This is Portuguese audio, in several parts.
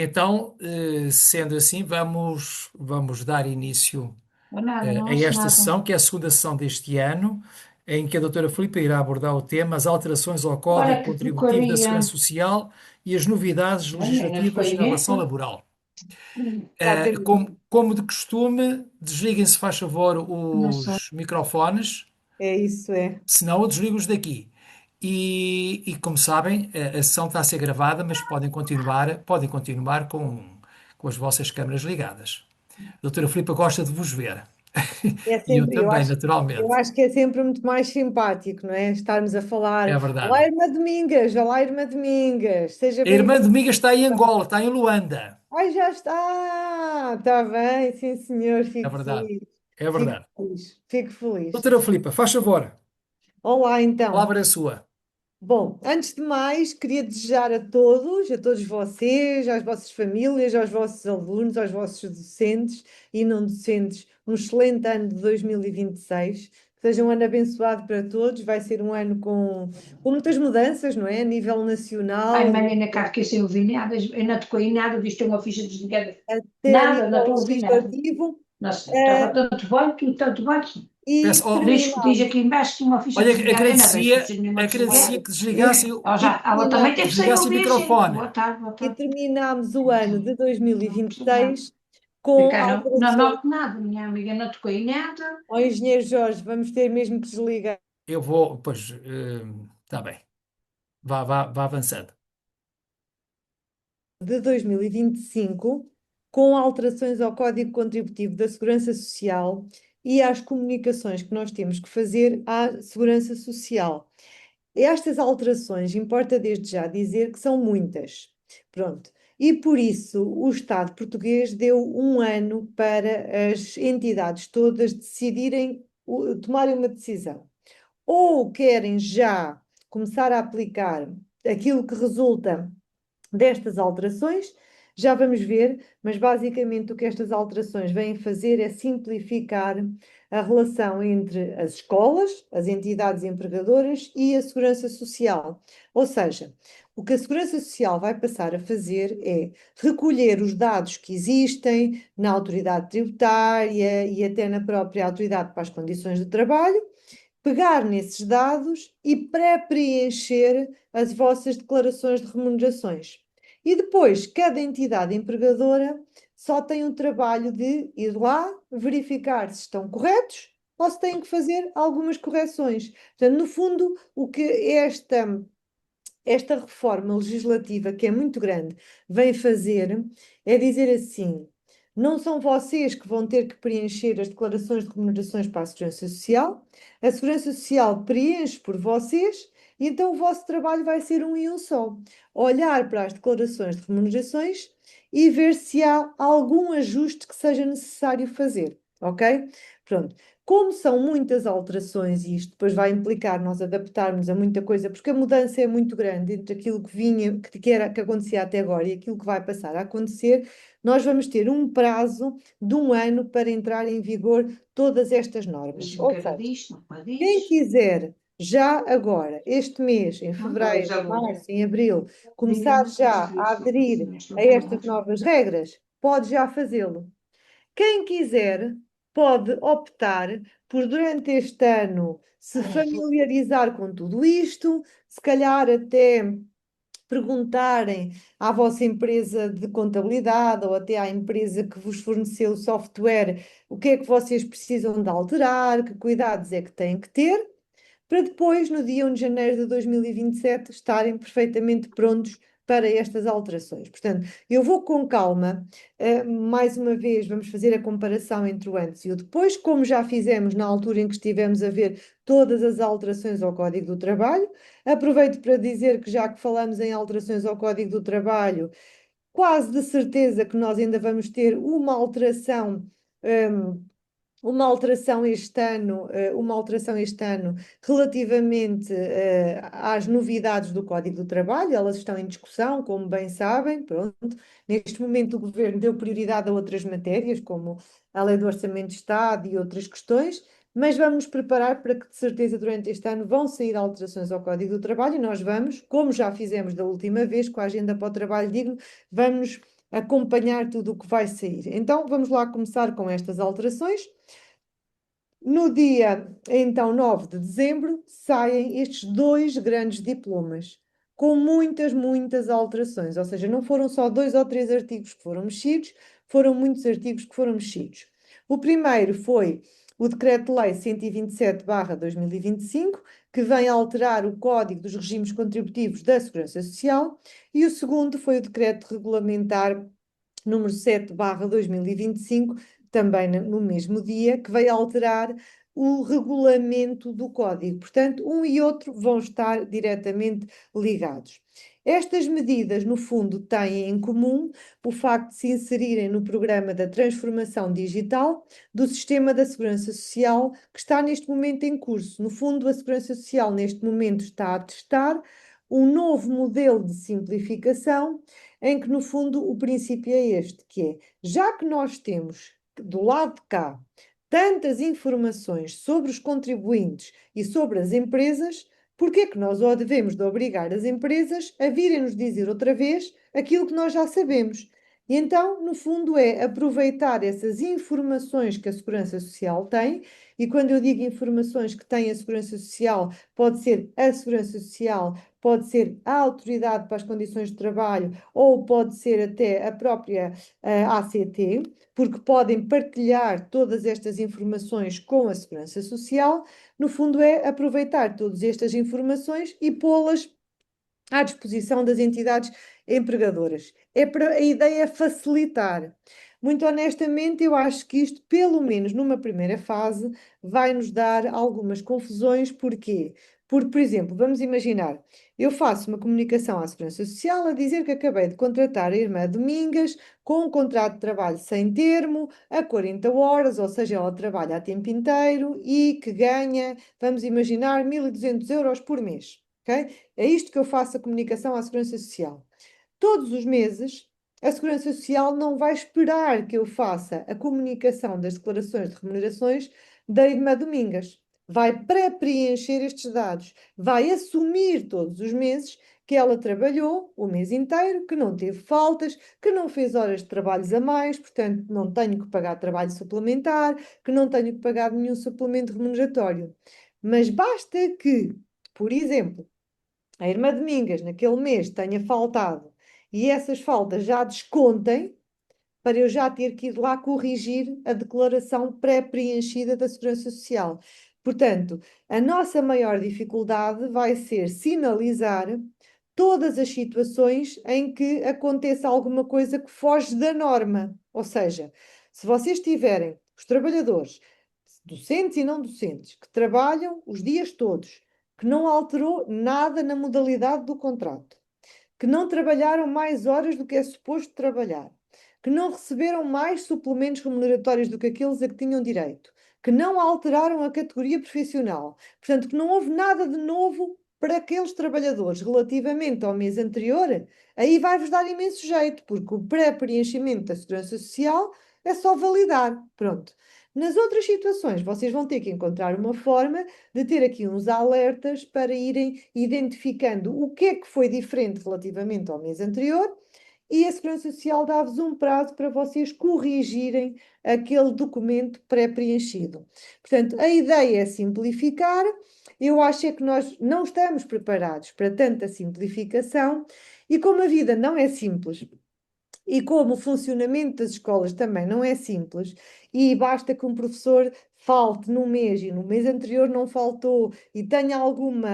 Então, sendo assim, vamos dar início Não é nada, não a ouço esta nada. sessão, que é a segunda sessão deste ano, em que a doutora Filipa irá abordar o tema as alterações ao Código Olha que Contributivo da porcaria. Segurança Social e as novidades Olha, não legislativas foi na relação neta. laboral. Exatamente. Como de costume, desliguem-se, faz favor, Não sou. os microfones, É isso, é. senão eu desligo-os daqui. Como sabem, a sessão está a ser gravada, mas podem continuar com as vossas câmaras ligadas. A doutora Filipa gosta de vos ver. É E eu sempre, também, eu naturalmente. acho que é sempre muito mais simpático, não é? Estarmos a falar. É verdade. Olá, Irmã Domingas, olá, Irmã Domingas, seja A irmã bem-vinda. Dominga está em Angola, está em Luanda. Ai, já está! Está bem, sim, senhor, É fico verdade. feliz. É Fico verdade. feliz, fico feliz. Doutora Filipa, faz favor. A Olá, então. palavra é sua. Bom, antes de mais, queria desejar a todos vocês, às vossas famílias, aos vossos alunos, aos vossos docentes e não docentes, um excelente ano de 2026. Que seja um ano abençoado para todos. Vai ser um ano com muitas mudanças, não é? A nível Ai, nacional, Marina, cá fiquei sem ouvir nada. Eu não tocou em nada, visto uma ficha desligada. até a Nada, não nível estou a ouvir nada. legislativo. Nossa, estava eh, tanto bem. e Diz terminamos. aqui embaixo que tinha uma ficha Olha, desligada. Eu não vejo ficha nenhuma olha, agradecia que e, desligassem, e ela também teve sem terminamos. ouvir a gente. Boa tarde, boa E tarde. terminamos o ano de Não percebo nada. 2026 com Cá não alterações. noto nada, minha amiga, não tocou em nada. Ó, engenheiro Jorge, vamos ter mesmo que desligar. Eu vou, pois, está bem. Vá avançando. De 2025, com alterações ao Código Contributivo da Segurança Social e às comunicações que nós temos que fazer à Segurança Social. Estas alterações, importa desde já dizer que são muitas. Pronto. E por isso o Estado português deu um ano para as entidades todas decidirem, tomarem uma decisão. Ou querem já começar a aplicar aquilo que resulta destas alterações, já vamos ver, mas basicamente o que estas alterações vêm fazer é simplificar a relação entre as escolas, as entidades empregadoras e a Segurança Social. Ou seja, o que a Segurança Social vai passar a fazer é recolher os dados que existem na autoridade tributária e até na própria autoridade para as condições de trabalho, pegar nesses dados e pré-preencher as vossas declarações de remunerações. E depois, cada entidade empregadora só tem o trabalho de ir lá, verificar se estão corretos ou se têm que fazer algumas correções. Portanto, no fundo, o que esta reforma legislativa, que é muito grande, vem fazer é dizer assim: não são vocês que vão ter que preencher as declarações de remunerações para a Segurança Social, a Segurança Social preenche por vocês, e então o vosso trabalho vai ser um e um só. Olhar para as declarações de remunerações e ver se há algum ajuste que seja necessário fazer, ok? Pronto. Como são muitas alterações, e isto depois vai implicar nós adaptarmos a muita coisa, porque a mudança é muito grande entre aquilo que vinha, que acontecia até agora e aquilo que vai passar a acontecer, nós vamos ter um prazo de um ano para entrar em vigor todas estas normas. Deixa-me Ou cá ver seja, disto, não pode quem disto. quiser já agora, este mês, em Pois, fevereiro, já em vou. março, em abril, começar Diga-me já coisas a disso. aderir a estas novas regras, pode já fazê-lo. Quem quiser pode optar por, durante este ano, se familiarizar com tudo isto, se calhar até perguntarem à vossa empresa de contabilidade ou até à empresa que vos forneceu o software o que é que vocês precisam de alterar, que cuidados é que têm que ter, para depois, no dia 1 de janeiro de 2027, estarem perfeitamente prontos para estas alterações. Portanto, eu vou com calma, mais uma vez, vamos fazer a comparação entre o antes e o depois, como já fizemos na altura em que estivemos a ver todas as alterações ao Código do Trabalho. Aproveito para dizer que, já que falamos em alterações ao Código do Trabalho, quase de certeza que nós ainda vamos ter hum, uma alteração este ano relativamente às novidades do Código do Trabalho. Elas estão em discussão, como bem sabem. Pronto. Neste momento, o Governo deu prioridade a outras matérias, como a Lei do Orçamento de Estado e outras questões, mas vamos nos preparar para que, de certeza, durante este ano vão sair alterações ao Código do Trabalho e nós vamos, como já fizemos da última vez, com a Agenda para o Trabalho Digno, vamos acompanhar tudo o que vai sair. Então, vamos lá começar com estas alterações. No dia, então, 9 de dezembro, saem estes dois grandes diplomas, com muitas, muitas alterações. Ou seja, não foram só dois ou três artigos que foram mexidos, foram muitos artigos que foram mexidos. O primeiro foi o Decreto-Lei 127/2025, que vem alterar o Código dos Regimes Contributivos da Segurança Social, e o segundo foi o Decreto Regulamentar número 7/2025, também no mesmo dia, que veio alterar o regulamento do código. Portanto, um e outro vão estar diretamente ligados. Estas medidas, no fundo, têm em comum o facto de se inserirem no programa da transformação digital do sistema da Segurança Social, que está neste momento em curso. No fundo, a Segurança Social, neste momento, está a testar um novo modelo de simplificação, em que, no fundo, o princípio é este, que é, já que nós temos do lado de cá tantas informações sobre os contribuintes e sobre as empresas, por que é que nós devemos de obrigar as empresas a virem-nos dizer outra vez aquilo que nós já sabemos? E então, no fundo, é aproveitar essas informações que a Segurança Social tem, e quando eu digo informações que tem a Segurança Social, pode ser a Segurança Social, pode ser a Autoridade para as Condições de Trabalho, ou pode ser até a própria ACT, porque podem partilhar todas estas informações com a Segurança Social. No fundo, é aproveitar todas estas informações e pô-las à disposição das entidades empregadoras. A ideia é facilitar. Muito honestamente, eu acho que isto, pelo menos numa primeira fase, vai nos dar algumas confusões. Porquê? Porque, por exemplo, vamos imaginar, eu faço uma comunicação à Segurança Social a dizer que acabei de contratar a irmã Domingas com um contrato de trabalho sem termo, a 40 horas, ou seja, ela trabalha a tempo inteiro e que ganha, vamos imaginar, 1.200 euros por mês. Ok? É isto que eu faço a comunicação à Segurança Social. Todos os meses, a Segurança Social não vai esperar que eu faça a comunicação das declarações de remunerações da irmã Domingas. Vai pré-preencher estes dados, vai assumir todos os meses que ela trabalhou o mês inteiro, que não teve faltas, que não fez horas de trabalhos a mais, portanto, não tenho que pagar trabalho suplementar, que não tenho que pagar nenhum suplemento remuneratório. Mas basta que, por exemplo, a irmã Domingas naquele mês tenha faltado e essas faltas já descontem, para eu já ter que ir lá corrigir a declaração pré-preenchida da Segurança Social. Portanto, a nossa maior dificuldade vai ser sinalizar todas as situações em que aconteça alguma coisa que foge da norma. Ou seja, se vocês tiverem os trabalhadores, docentes e não docentes, que trabalham os dias todos, que não alterou nada na modalidade do contrato, que não trabalharam mais horas do que é suposto trabalhar, que não receberam mais suplementos remuneratórios do que aqueles a que tinham direito, que não alteraram a categoria profissional, portanto, que não houve nada de novo para aqueles trabalhadores relativamente ao mês anterior, aí vai-vos dar imenso jeito, porque o pré-preenchimento da Segurança Social é só validar. Pronto. Nas outras situações, vocês vão ter que encontrar uma forma de ter aqui uns alertas para irem identificando o que é que foi diferente relativamente ao mês anterior, e a Segurança Social dá-vos um prazo para vocês corrigirem aquele documento pré-preenchido. Portanto, a ideia é simplificar. Eu acho é que nós não estamos preparados para tanta simplificação, e como a vida não é simples, e como o funcionamento das escolas também não é simples, e basta que um professor falte num mês e no mês anterior não faltou e tenha alguma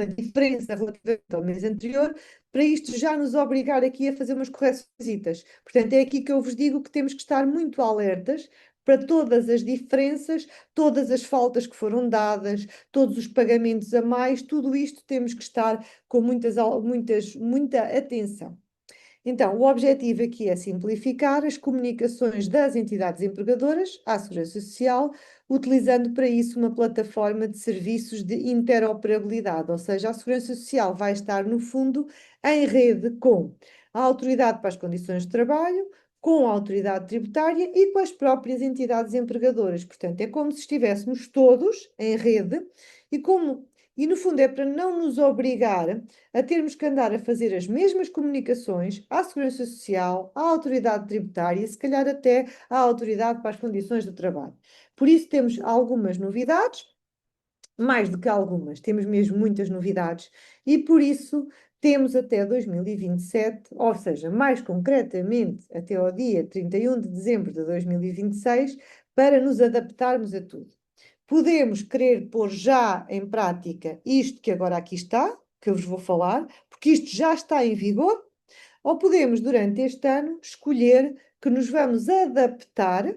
diferença relativamente ao mês anterior, para isto já nos obrigar aqui a fazer umas correções. Portanto, é aqui que eu vos digo que temos que estar muito alertas para todas as diferenças, todas as faltas que foram dadas, todos os pagamentos a mais, tudo isto temos que estar com muita atenção. Então, o objetivo aqui é simplificar as comunicações das entidades empregadoras à Segurança Social, utilizando para isso uma plataforma de serviços de interoperabilidade, ou seja, a Segurança Social vai estar, no fundo, em rede com a Autoridade para as Condições de Trabalho, com a Autoridade Tributária e com as próprias entidades empregadoras. Portanto, é como se estivéssemos todos em rede, e como E, no fundo, é para não nos obrigar a termos que andar a fazer as mesmas comunicações à Segurança Social, à Autoridade Tributária e, se calhar, até à Autoridade para as Condições do Trabalho. Por isso, temos algumas novidades, mais do que algumas, temos mesmo muitas novidades, e por isso temos até 2027, ou seja, mais concretamente até ao dia 31 de dezembro de 2026, para nos adaptarmos a tudo. Podemos querer pôr já em prática isto que agora aqui está, que eu vos vou falar, porque isto já está em vigor, ou podemos, durante este ano, escolher que nos vamos adaptar.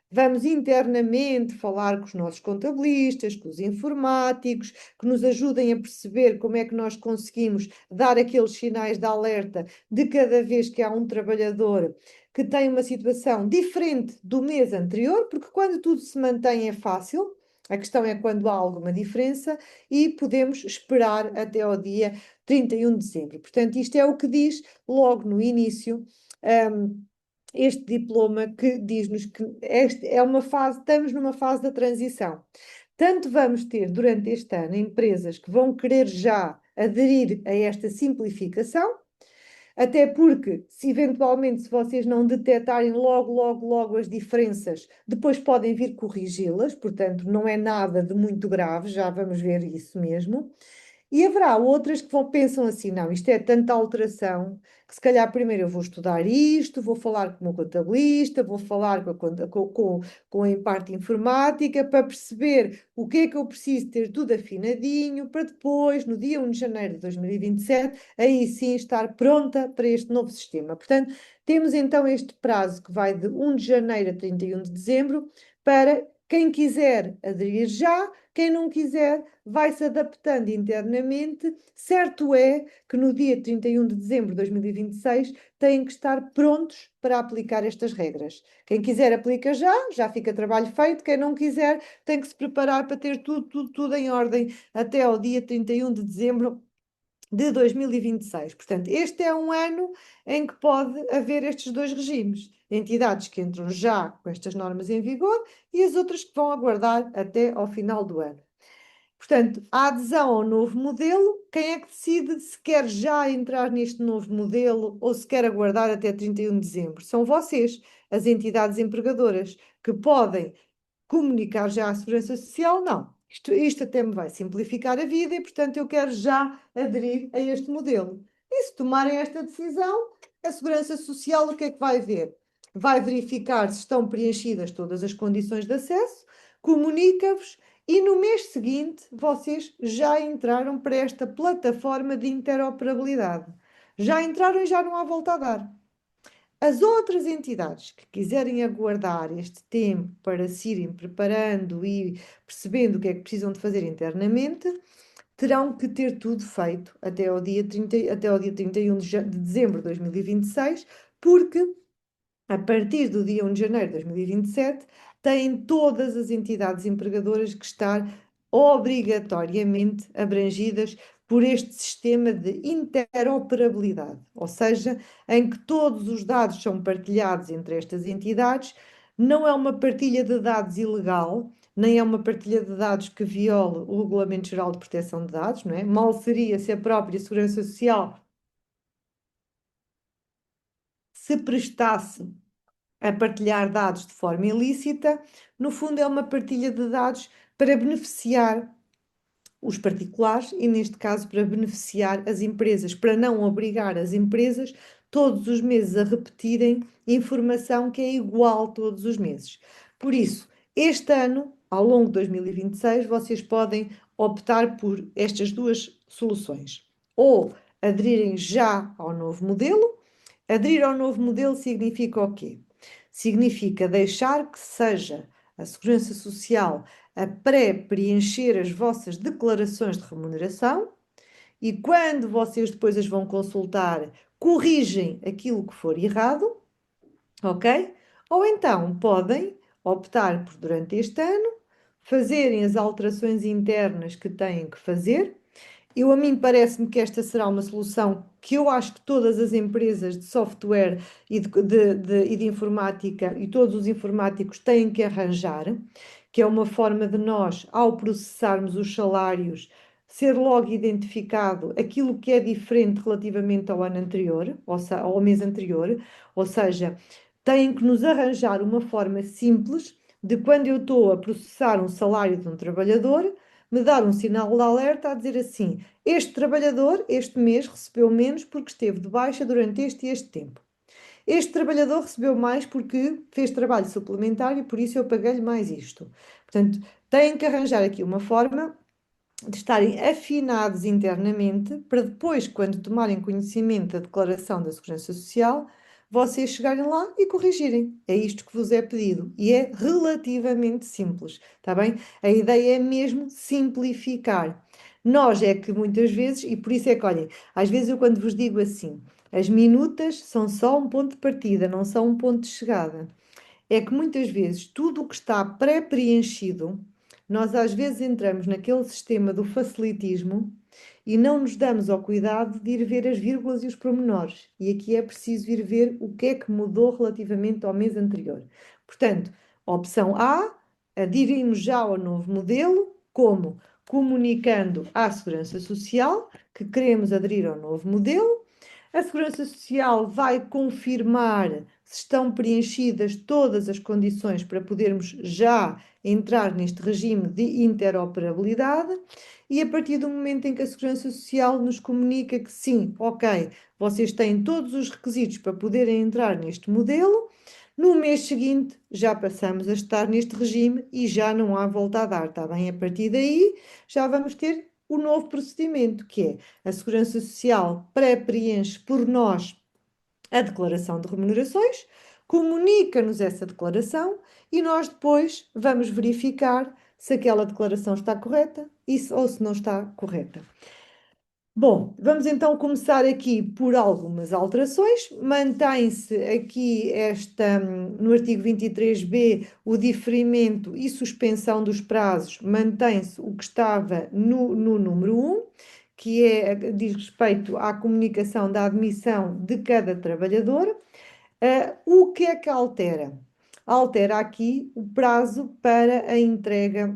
Vamos internamente falar com os nossos contabilistas, com os informáticos, que nos ajudem a perceber como é que nós conseguimos dar aqueles sinais de alerta de cada vez que há um trabalhador que tem uma situação diferente do mês anterior, porque quando tudo se mantém é fácil. A questão é quando há alguma diferença e podemos esperar até ao dia 31 de dezembro. Portanto, isto é o que diz logo no início. Este diploma que diz-nos que esta é uma fase, estamos numa fase da transição. Tanto vamos ter durante este ano empresas que vão querer já aderir a esta simplificação, até porque, se eventualmente, se vocês não detectarem logo as diferenças, depois podem vir corrigi-las, portanto, não é nada de muito grave, já vamos ver isso mesmo. E haverá outras que pensam assim: não, isto é tanta alteração que se calhar primeiro eu vou estudar isto, vou falar com o meu contabilista, vou falar com a parte informática para perceber o que é que eu preciso ter tudo afinadinho, para depois, no dia 1 de janeiro de 2027, aí sim estar pronta para este novo sistema. Portanto, temos então este prazo que vai de 1 de janeiro a 31 de dezembro para quem quiser aderir já, quem não quiser vai se adaptando internamente. Certo é que no dia 31 de dezembro de 2026 têm que estar prontos para aplicar estas regras. Quem quiser aplica já, já fica trabalho feito. Quem não quiser tem que se preparar para ter tudo em ordem até ao dia 31 de dezembro de 2026. Portanto, este é um ano em que pode haver estes dois regimes. Entidades que entram já com estas normas em vigor e as outras que vão aguardar até ao final do ano. Portanto, a adesão ao novo modelo, quem é que decide se quer já entrar neste novo modelo ou se quer aguardar até 31 de dezembro? São vocês, as entidades empregadoras, que podem comunicar já à Segurança Social, não. Isto até me vai simplificar a vida e, portanto, eu quero já aderir a este modelo. E se tomarem esta decisão, a Segurança Social o que é que vai ver? Vai verificar se estão preenchidas todas as condições de acesso, comunica-vos e no mês seguinte vocês já entraram para esta plataforma de interoperabilidade. Já entraram e já não há volta a dar. As outras entidades que quiserem aguardar este tempo para se irem preparando e percebendo o que é que precisam de fazer internamente, terão que ter tudo feito até ao dia 30, até ao dia 31 de dezembro de 2026, porque a partir do dia 1 de janeiro de 2027, têm todas as entidades empregadoras que estar obrigatoriamente abrangidas por este sistema de interoperabilidade, ou seja, em que todos os dados são partilhados entre estas entidades, não é uma partilha de dados ilegal, nem é uma partilha de dados que viole o Regulamento Geral de Proteção de Dados, não é? Mal seria se a própria Segurança Social se prestasse a partilhar dados de forma ilícita. No fundo, é uma partilha de dados para beneficiar os particulares e, neste caso, para beneficiar as empresas, para não obrigar as empresas todos os meses a repetirem informação que é igual todos os meses. Por isso, este ano, ao longo de 2026, vocês podem optar por estas duas soluções. Ou aderirem já ao novo modelo. Aderir ao novo modelo significa o quê? Significa deixar que seja a Segurança Social a pré-preencher as vossas declarações de remuneração e quando vocês depois as vão consultar, corrigem aquilo que for errado, ok? Ou então podem optar por, durante este ano, fazerem as alterações internas que têm que fazer. A mim parece-me que esta será uma solução que eu acho que todas as empresas de software e de informática e todos os informáticos têm que arranjar, que é uma forma de nós, ao processarmos os salários, ser logo identificado aquilo que é diferente relativamente ao ano anterior, ao mês anterior, ou seja, têm que nos arranjar uma forma simples de quando eu estou a processar um salário de um trabalhador, me dar um sinal de alerta a dizer assim: este trabalhador, este mês, recebeu menos porque esteve de baixa durante este e este tempo. Este trabalhador recebeu mais porque fez trabalho suplementar e por isso eu paguei-lhe mais isto. Portanto, têm que arranjar aqui uma forma de estarem afinados internamente para depois, quando tomarem conhecimento da declaração da Segurança Social, vocês chegarem lá e corrigirem. É isto que vos é pedido e é relativamente simples, está bem? A ideia é mesmo simplificar. Nós é que muitas vezes, e por isso é que, olhem, às vezes eu quando vos digo assim, as minutas são só um ponto de partida, não são um ponto de chegada. É que muitas vezes tudo o que está pré-preenchido, nós às vezes entramos naquele sistema do facilitismo e não nos damos ao cuidado de ir ver as vírgulas e os pormenores. E aqui é preciso ir ver o que é que mudou relativamente ao mês anterior. Portanto, opção A, aderimos já ao novo modelo, como? Comunicando à Segurança Social que queremos aderir ao novo modelo. A Segurança Social vai confirmar se estão preenchidas todas as condições para podermos já entrar neste regime de interoperabilidade e a partir do momento em que a Segurança Social nos comunica que sim, ok, vocês têm todos os requisitos para poderem entrar neste modelo, no mês seguinte já passamos a estar neste regime e já não há volta a dar, está bem? A partir daí já vamos ter o novo procedimento, que é a Segurança Social pré-preenche por nós a declaração de remunerações, comunica-nos essa declaração e nós depois vamos verificar se aquela declaração está correta ou se não está correta. Bom, vamos então começar aqui por algumas alterações. Mantém-se aqui no artigo 23b, o diferimento e suspensão dos prazos, mantém-se o que estava no número 1, diz respeito à comunicação da admissão de cada trabalhador. O que é que altera? Altera aqui o prazo para a entrega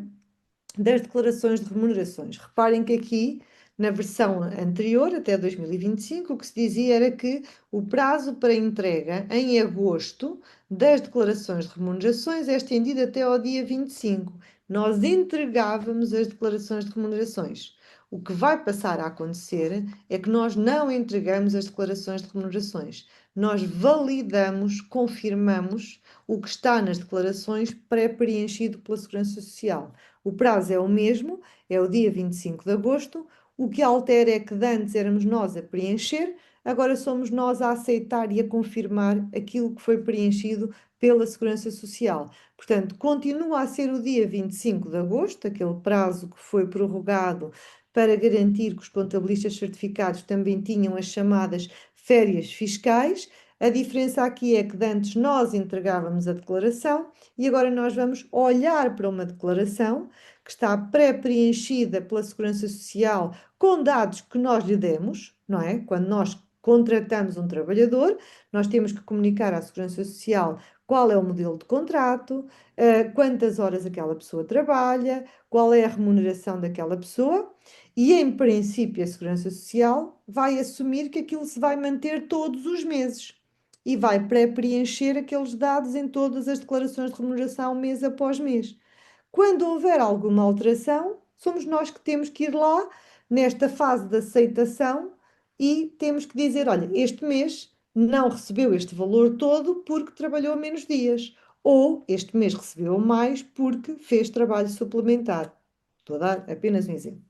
das declarações de remunerações. Reparem que aqui, na versão anterior, até 2025, o que se dizia era que o prazo para entrega em agosto das declarações de remunerações é estendido até ao dia 25. Nós entregávamos as declarações de remunerações. O que vai passar a acontecer é que nós não entregamos as declarações de remunerações. Nós validamos, confirmamos o que está nas declarações pré-preenchido pela Segurança Social. O prazo é o mesmo, é o dia 25 de agosto. O que altera é que de antes éramos nós a preencher, agora somos nós a aceitar e a confirmar aquilo que foi preenchido pela Segurança Social. Portanto, continua a ser o dia 25 de agosto, aquele prazo que foi prorrogado para garantir que os contabilistas certificados também tinham as chamadas férias fiscais. A diferença aqui é que de antes nós entregávamos a declaração e agora nós vamos olhar para uma declaração que está pré-preenchida pela Segurança Social com dados que nós lhe demos, não é? Quando nós contratamos um trabalhador, nós temos que comunicar à Segurança Social qual é o modelo de contrato, quantas horas aquela pessoa trabalha, qual é a remuneração daquela pessoa. E, em princípio, a Segurança Social vai assumir que aquilo se vai manter todos os meses e vai pré-preencher aqueles dados em todas as declarações de remuneração mês após mês. Quando houver alguma alteração, somos nós que temos que ir lá nesta fase de aceitação e temos que dizer: olha, este mês não recebeu este valor todo porque trabalhou menos dias, ou este mês recebeu mais porque fez trabalho suplementar. Estou a dar apenas um exemplo.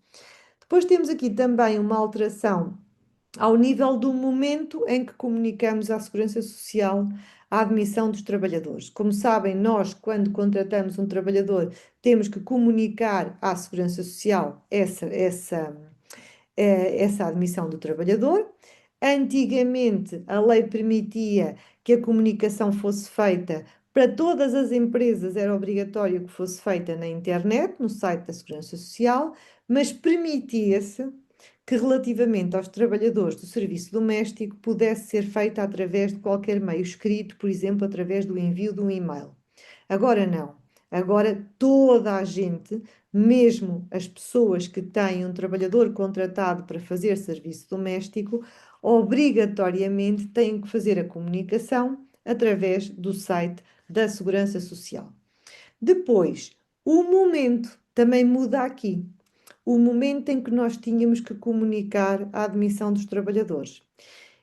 Depois temos aqui também uma alteração ao nível do momento em que comunicamos à Segurança Social a admissão dos trabalhadores. Como sabem, nós, quando contratamos um trabalhador, temos que comunicar à Segurança Social essa admissão do trabalhador. Antigamente, a lei permitia que a comunicação fosse feita para todas as empresas, era obrigatório que fosse feita na internet, no site da Segurança Social, mas permitia-se que, relativamente aos trabalhadores do serviço doméstico, pudesse ser feita através de qualquer meio escrito, por exemplo, através do envio de um e-mail. Agora não. Agora, toda a gente, mesmo as pessoas que têm um trabalhador contratado para fazer serviço doméstico, obrigatoriamente têm que fazer a comunicação através do site da Segurança Social. Depois, o momento também muda aqui. O momento em que nós tínhamos que comunicar a admissão dos trabalhadores.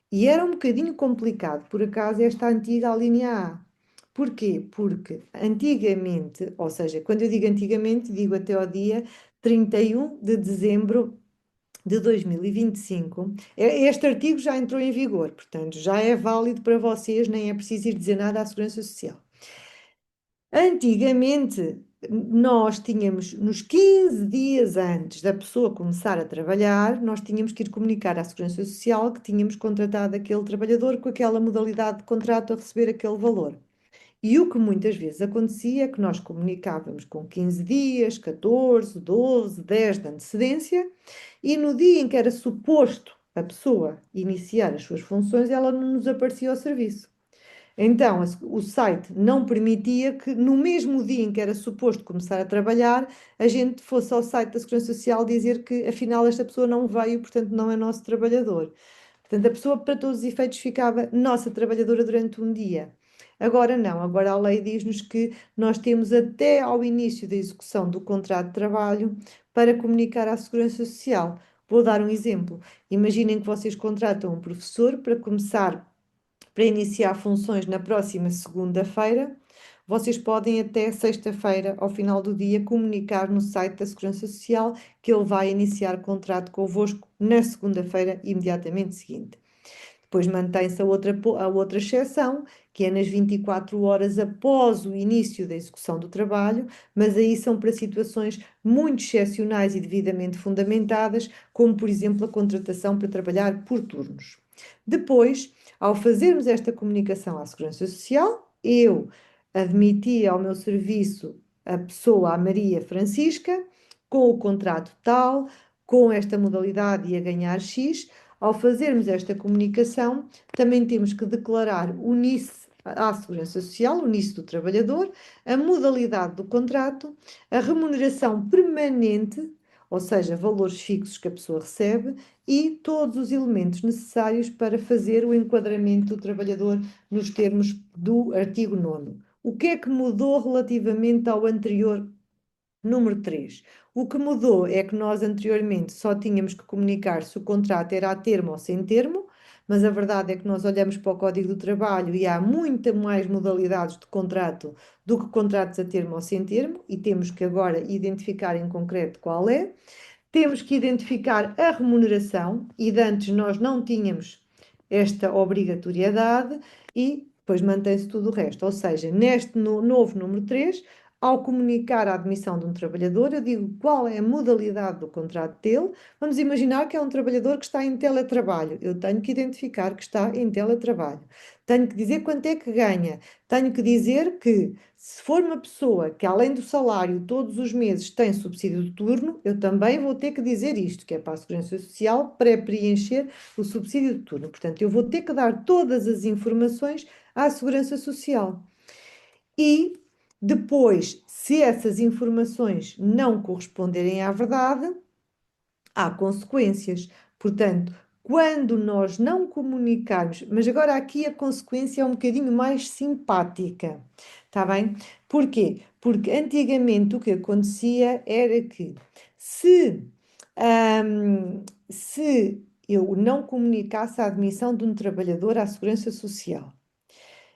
E era um bocadinho complicado, por acaso, esta antiga linha A. Porquê? Porque antigamente, ou seja, quando eu digo antigamente, digo até ao dia 31 de dezembro de 2025. Este artigo já entrou em vigor, portanto, já é válido para vocês, nem é preciso ir dizer nada à Segurança Social. Antigamente, nós tínhamos, nos 15 dias antes da pessoa começar a trabalhar, nós tínhamos que ir comunicar à Segurança Social que tínhamos contratado aquele trabalhador com aquela modalidade de contrato a receber aquele valor. E o que muitas vezes acontecia é que nós comunicávamos com 15 dias, 14, 12, 10 de antecedência, e no dia em que era suposto a pessoa iniciar as suas funções, ela não nos aparecia ao serviço. Então, o site não permitia que, no mesmo dia em que era suposto começar a trabalhar, a gente fosse ao site da Segurança Social dizer que, afinal, esta pessoa não veio, portanto, não é nosso trabalhador. Portanto, a pessoa, para todos os efeitos, ficava nossa trabalhadora durante um dia. Agora não, agora a lei diz-nos que nós temos até ao início da execução do contrato de trabalho para comunicar à Segurança Social. Vou dar um exemplo. Imaginem que vocês contratam um professor para começar para iniciar funções na próxima segunda-feira. Vocês podem até sexta-feira, ao final do dia, comunicar no site da Segurança Social que ele vai iniciar contrato convosco na segunda-feira, imediatamente seguinte. Depois mantém-se a outra exceção, que é nas 24 horas após o início da execução do trabalho, mas aí são para situações muito excepcionais e devidamente fundamentadas, como, por exemplo, a contratação para trabalhar por turnos. Depois, ao fazermos esta comunicação à Segurança Social, eu admiti ao meu serviço a pessoa, a Maria Francisca, com o contrato tal, com esta modalidade e a ganhar X. Ao fazermos esta comunicação, também temos que declarar o NIS à Segurança Social, o NIS do trabalhador, a modalidade do contrato, a remuneração permanente, ou seja, valores fixos que a pessoa recebe, e todos os elementos necessários para fazer o enquadramento do trabalhador nos termos do artigo 9º. O que é que mudou relativamente ao anterior número 3? O que mudou é que nós anteriormente só tínhamos que comunicar se o contrato era a termo ou sem termo, mas a verdade é que nós olhamos para o Código do Trabalho e há muita mais modalidades de contrato do que contratos a termo ou sem termo, e temos que agora identificar em concreto qual é. Temos que identificar a remuneração, e de antes nós não tínhamos esta obrigatoriedade, e depois mantém-se tudo o resto. Ou seja, neste novo número 3, ao comunicar a admissão de um trabalhador, eu digo qual é a modalidade do contrato dele. Vamos imaginar que é um trabalhador que está em teletrabalho. Eu tenho que identificar que está em teletrabalho. Tenho que dizer quanto é que ganha. Tenho que dizer que, se for uma pessoa que, além do salário, todos os meses tem subsídio de turno, eu também vou ter que dizer isto, que é para a Segurança Social pré-preencher o subsídio de turno. Portanto, eu vou ter que dar todas as informações à Segurança Social. E depois, se essas informações não corresponderem à verdade, há consequências. Portanto, quando nós não comunicarmos, mas agora aqui a consequência é um bocadinho mais simpática, está bem? Porquê? Porque antigamente o que acontecia era que se, se eu não comunicasse a admissão de um trabalhador à Segurança Social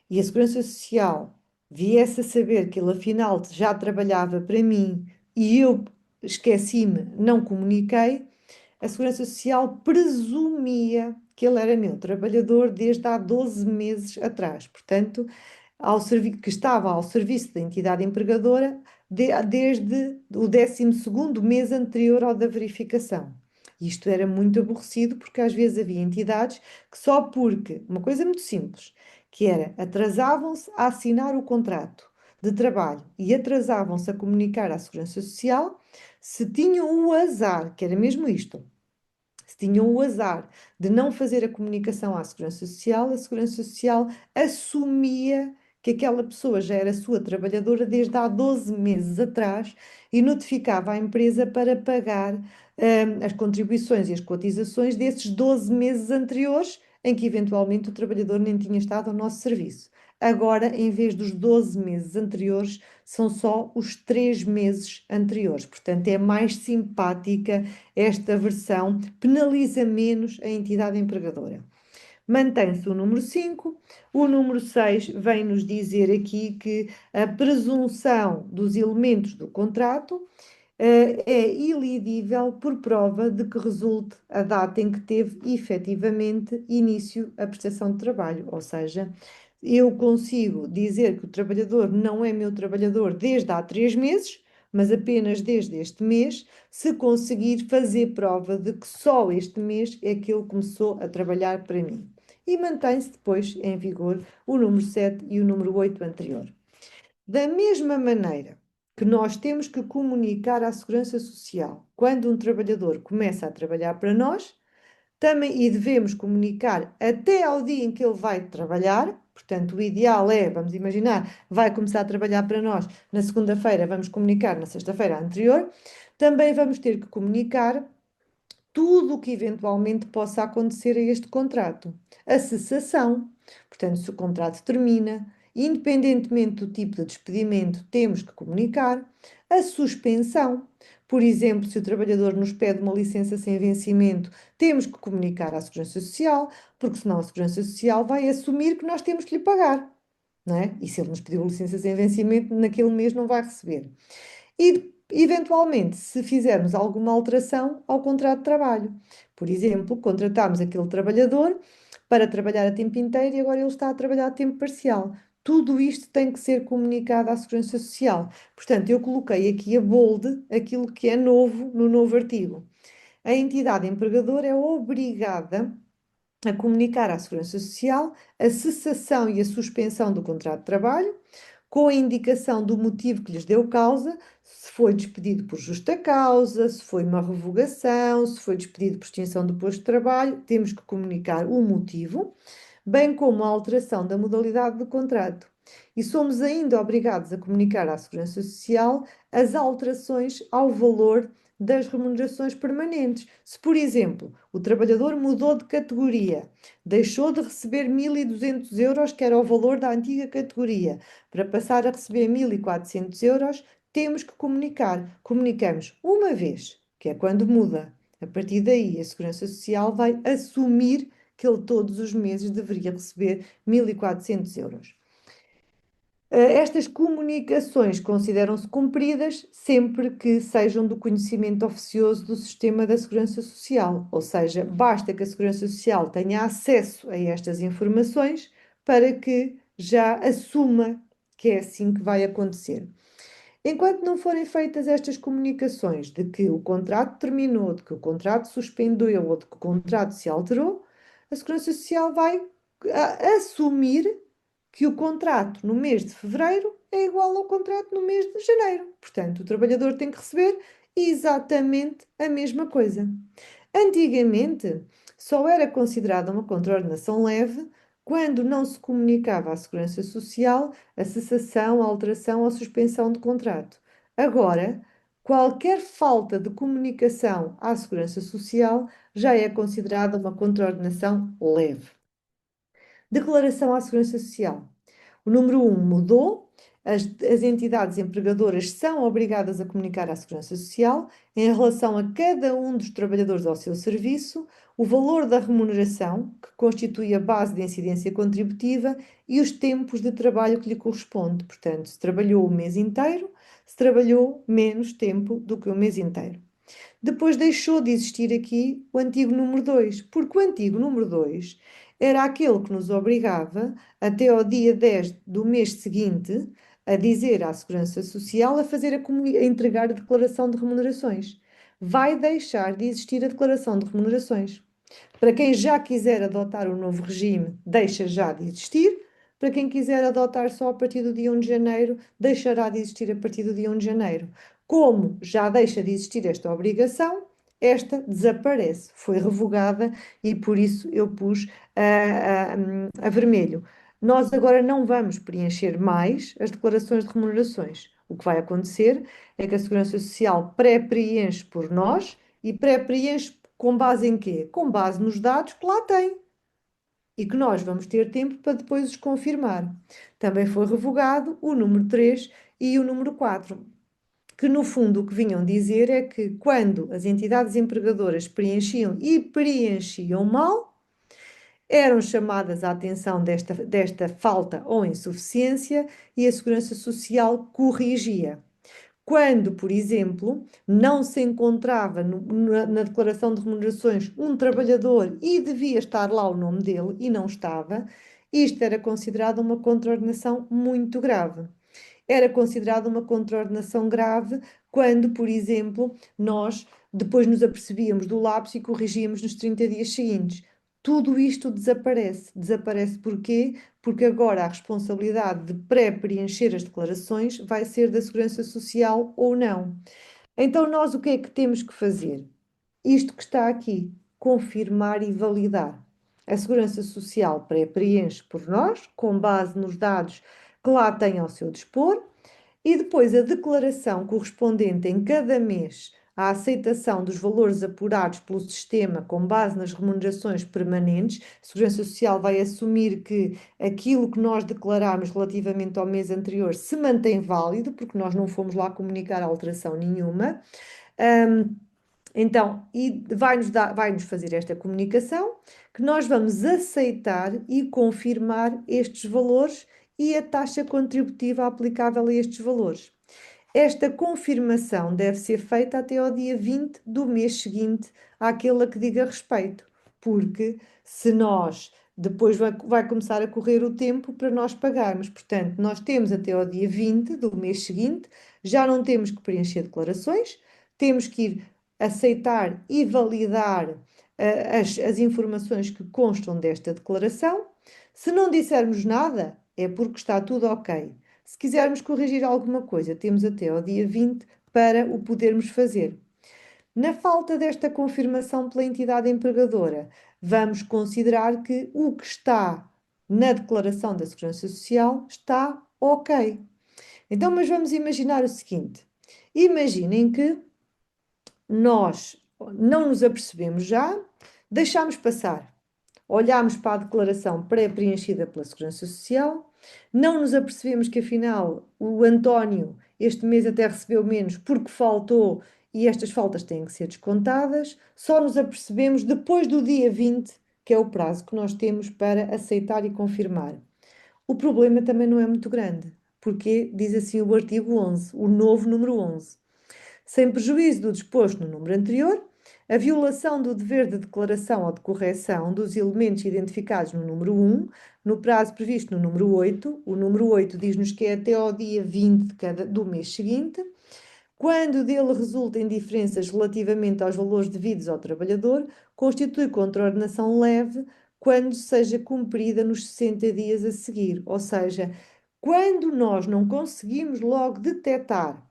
e a Segurança Social viesse a saber que ele afinal já trabalhava para mim e eu esqueci-me, não comuniquei, a Segurança Social presumia que ele era meu trabalhador desde há 12 meses atrás, portanto, que estava ao serviço da entidade empregadora desde o 12º mês anterior ao da verificação. Isto era muito aborrecido porque às vezes havia entidades que só porque, uma coisa muito simples, que era atrasavam-se a assinar o contrato de trabalho e atrasavam-se a comunicar à Segurança Social, se tinham o azar, que era mesmo isto, se tinham o azar de não fazer a comunicação à Segurança Social, a Segurança Social assumia que aquela pessoa já era sua trabalhadora desde há 12 meses atrás e notificava a empresa para pagar, as contribuições e as cotizações desses 12 meses anteriores, em que eventualmente o trabalhador nem tinha estado ao nosso serviço. Agora, em vez dos 12 meses anteriores, são só os 3 meses anteriores. Portanto, é mais simpática esta versão, penaliza menos a entidade empregadora. Mantém-se o número 5. O número 6 vem nos dizer aqui que a presunção dos elementos do contrato é ilidível por prova de que resulte a data em que teve efetivamente início a prestação de trabalho. Ou seja, eu consigo dizer que o trabalhador não é meu trabalhador desde há 3 meses, mas apenas desde este mês, se conseguir fazer prova de que só este mês é que ele começou a trabalhar para mim. E mantém-se depois em vigor o número 7 e o número 8 anterior. Da mesma maneira que nós temos que comunicar à Segurança Social quando um trabalhador começa a trabalhar para nós, também e devemos comunicar até ao dia em que ele vai trabalhar. Portanto, o ideal é, vamos imaginar, vai começar a trabalhar para nós na segunda-feira, vamos comunicar na sexta-feira anterior. Também vamos ter que comunicar tudo o que eventualmente possa acontecer a este contrato. A cessação, portanto, se o contrato termina, independentemente do tipo de despedimento, temos que comunicar. A suspensão, por exemplo, se o trabalhador nos pede uma licença sem vencimento, temos que comunicar à Segurança Social, porque senão a Segurança Social vai assumir que nós temos que lhe pagar, não é? E se ele nos pediu licença sem vencimento, naquele mês não vai receber. E, eventualmente, se fizermos alguma alteração ao contrato de trabalho. Por exemplo, contratamos aquele trabalhador para trabalhar a tempo inteiro e agora ele está a trabalhar a tempo parcial. Tudo isto tem que ser comunicado à Segurança Social. Portanto, eu coloquei aqui a bold, aquilo que é novo no novo artigo. A entidade empregadora é obrigada a comunicar à Segurança Social a cessação e a suspensão do contrato de trabalho, com a indicação do motivo que lhes deu causa, se foi despedido por justa causa, se foi uma revogação, se foi despedido por extinção do posto de trabalho, temos que comunicar o motivo, bem como a alteração da modalidade do contrato. E somos ainda obrigados a comunicar à Segurança Social as alterações ao valor das remunerações permanentes. Se, por exemplo, o trabalhador mudou de categoria, deixou de receber 1.200 euros, que era o valor da antiga categoria, para passar a receber 1.400 euros, temos que comunicar. Comunicamos uma vez, que é quando muda. A partir daí, a Segurança Social vai assumir que ele todos os meses deveria receber 1.400 euros. Estas comunicações consideram-se cumpridas sempre que sejam do conhecimento oficioso do sistema da Segurança Social, ou seja, basta que a Segurança Social tenha acesso a estas informações para que já assuma que é assim que vai acontecer. Enquanto não forem feitas estas comunicações de que o contrato terminou, de que o contrato suspendeu ou de que o contrato se alterou, a Segurança Social vai assumir que o contrato no mês de fevereiro é igual ao contrato no mês de janeiro. Portanto, o trabalhador tem que receber exatamente a mesma coisa. Antigamente, só era considerada uma contraordenação leve quando não se comunicava à Segurança Social a cessação, a alteração ou a suspensão de contrato. Agora, qualquer falta de comunicação à Segurança Social já é considerada uma contraordenação leve. Declaração à Segurança Social. O número 1 mudou. As entidades empregadoras são obrigadas a comunicar à Segurança Social, em relação a cada um dos trabalhadores ao seu serviço, o valor da remuneração, que constitui a base de incidência contributiva, e os tempos de trabalho que lhe corresponde. Portanto, se trabalhou o mês inteiro, se trabalhou menos tempo do que o mês inteiro. Depois deixou de existir aqui o antigo número 2, porque o antigo número 2 era aquele que nos obrigava, até ao dia 10 do mês seguinte, a dizer à Segurança Social a entregar a declaração de remunerações. Vai deixar de existir a declaração de remunerações. Para quem já quiser adotar o novo regime, deixa já de existir. Para quem quiser adotar só a partir do dia 1 de janeiro, deixará de existir a partir do dia 1 de janeiro. Como já deixa de existir esta obrigação, esta desaparece, foi revogada e por isso eu pus a vermelho. nós agora não vamos preencher mais as declarações de remunerações. O que vai acontecer é que a Segurança Social pré-preenche por nós e pré-preenche com base em quê? Com base nos dados que lá tem e que nós vamos ter tempo para depois os confirmar. Também foi revogado o número 3 e o número 4, que no fundo o que vinham dizer é que quando as entidades empregadoras preenchiam e preenchiam mal, eram chamadas à atenção desta falta ou insuficiência e a Segurança Social corrigia. Quando, por exemplo, não se encontrava na declaração de remunerações um trabalhador e devia estar lá o nome dele e não estava, isto era considerado uma contraordenação muito grave. Era considerado uma contraordenação grave quando, por exemplo, nós depois nos apercebíamos do lapso e corrigíamos nos 30 dias seguintes. Tudo isto desaparece. Desaparece porquê? Porque agora a responsabilidade de pré-preencher as declarações vai ser da Segurança Social ou não. Então, nós o que é que temos que fazer? Isto que está aqui, confirmar e validar. A Segurança Social pré-preenche por nós, com base nos dados que lá tem ao seu dispor, e depois a declaração correspondente em cada mês à aceitação dos valores apurados pelo sistema com base nas remunerações permanentes. A Segurança Social vai assumir que aquilo que nós declaramos relativamente ao mês anterior se mantém válido, porque nós não fomos lá comunicar alteração nenhuma. Então, e vai-nos fazer esta comunicação que nós vamos aceitar e confirmar estes valores e a taxa contributiva aplicável a estes valores. Esta confirmação deve ser feita até ao dia 20 do mês seguinte àquele a que diga respeito, porque se nós depois vai começar a correr o tempo para nós pagarmos. Portanto, nós temos até ao dia 20 do mês seguinte, já não temos que preencher declarações, temos que ir aceitar e validar as informações que constam desta declaração. Se não dissermos nada, é porque está tudo ok. Se quisermos corrigir alguma coisa, temos até ao dia 20 para o podermos fazer. Na falta desta confirmação pela entidade empregadora, vamos considerar que o que está na declaração da Segurança Social está ok. Então, mas vamos imaginar o seguinte: imaginem que nós não nos apercebemos já, deixámos passar. Olhámos para a declaração pré-preenchida pela Segurança Social, não nos apercebemos que afinal o António este mês até recebeu menos porque faltou e estas faltas têm que ser descontadas, só nos apercebemos depois do dia 20, que é o prazo que nós temos para aceitar e confirmar. O problema também não é muito grande, porque diz assim o artigo 11, o novo número 11. Sem prejuízo do disposto no número anterior, a violação do dever de declaração ou de correção dos elementos identificados no número 1, no prazo previsto no número 8, o número 8 diz-nos que é até ao dia 20 do mês seguinte, quando dele resultem diferenças relativamente aos valores devidos ao trabalhador, constitui contraordenação leve quando seja cumprida nos 60 dias a seguir. Ou seja, quando nós não conseguimos logo detectar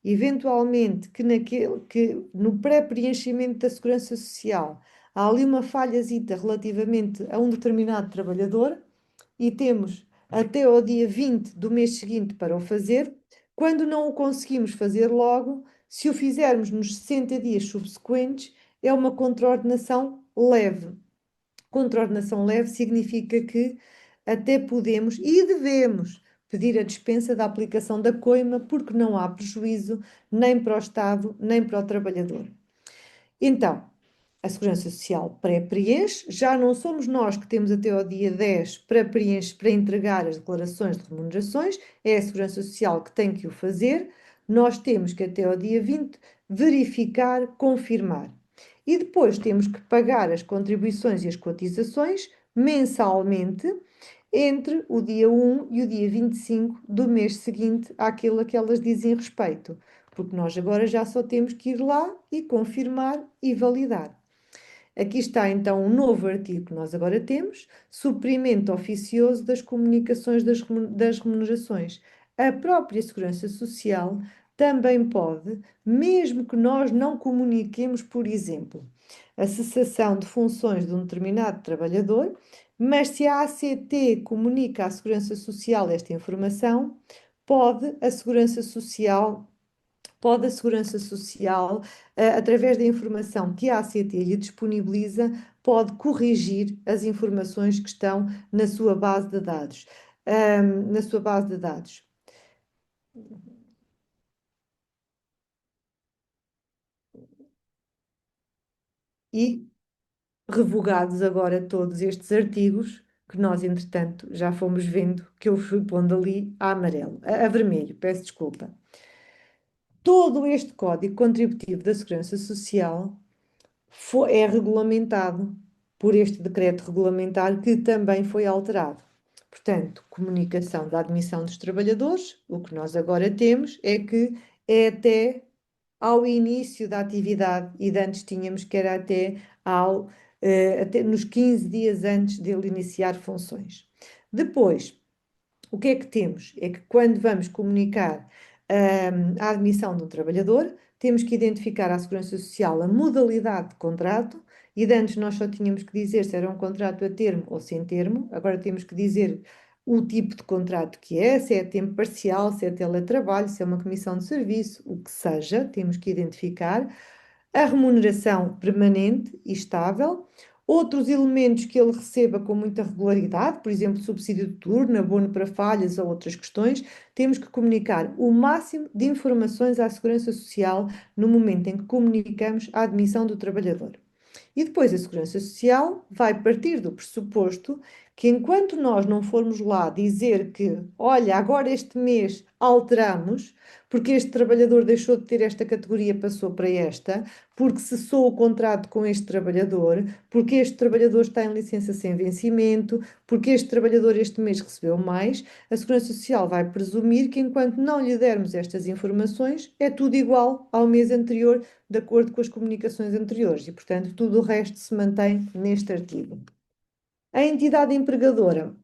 eventualmente que no pré-preenchimento da Segurança Social há ali uma falhazita relativamente a um determinado trabalhador e temos até ao dia 20 do mês seguinte para o fazer, quando não o conseguimos fazer logo, se o fizermos nos 60 dias subsequentes, é uma contraordenação leve. Contraordenação leve significa que até podemos e devemos pedir a dispensa da aplicação da coima, porque não há prejuízo nem para o Estado, nem para o trabalhador. Então, a Segurança Social pré-preenche, já não somos nós que temos até ao dia 10 para entregar as declarações de remunerações, é a Segurança Social que tem que o fazer, nós temos que até ao dia 20 verificar, confirmar. E depois temos que pagar as contribuições e as cotizações mensalmente entre o dia 1 e o dia 25 do mês seguinte àquele a que elas dizem respeito, porque nós agora já só temos que ir lá e confirmar e validar. Aqui está então um novo artigo que nós agora temos, suprimento oficioso das comunicações das remunerações. A própria Segurança Social também pode, mesmo que nós não comuniquemos, por exemplo, a cessação de funções de um determinado trabalhador, Mas se a ACT comunica à Segurança Social esta informação, pode a Segurança Social através da informação que a ACT lhe disponibiliza, pode corrigir as informações que estão na sua base de dados. Na sua base de dados. E revogados agora todos estes artigos, que nós, entretanto, já fomos vendo que eu fui pondo ali a amarelo, a vermelho, peço desculpa. Todo este Código Contributivo da Segurança Social é regulamentado por este decreto regulamentar que também foi alterado. Portanto, comunicação da admissão dos trabalhadores, o que nós agora temos é que é até ao início da atividade, e de antes tínhamos que era até nos 15 dias antes dele iniciar funções. Depois, o que é que temos? É que quando vamos comunicar a admissão de um trabalhador, temos que identificar à Segurança Social a modalidade de contrato, e de antes nós só tínhamos que dizer se era um contrato a termo ou sem termo, agora temos que dizer o tipo de contrato que é, se é a tempo parcial, se é teletrabalho, se é uma comissão de serviço, o que seja, temos que identificar a remuneração permanente e estável, outros elementos que ele receba com muita regularidade, por exemplo, subsídio de turno, abono para falhas ou outras questões, temos que comunicar o máximo de informações à Segurança Social no momento em que comunicamos a admissão do trabalhador. E depois a Segurança Social vai partir do pressuposto que enquanto nós não formos lá dizer que, olha, agora este mês alteramos, porque este trabalhador deixou de ter esta categoria, passou para esta, porque cessou o contrato com este trabalhador, porque este trabalhador está em licença sem vencimento, porque este trabalhador este mês recebeu mais, a Segurança Social vai presumir que enquanto não lhe dermos estas informações, é tudo igual ao mês anterior, de acordo com as comunicações anteriores, e, portanto, tudo o resto se mantém neste artigo. A entidade empregadora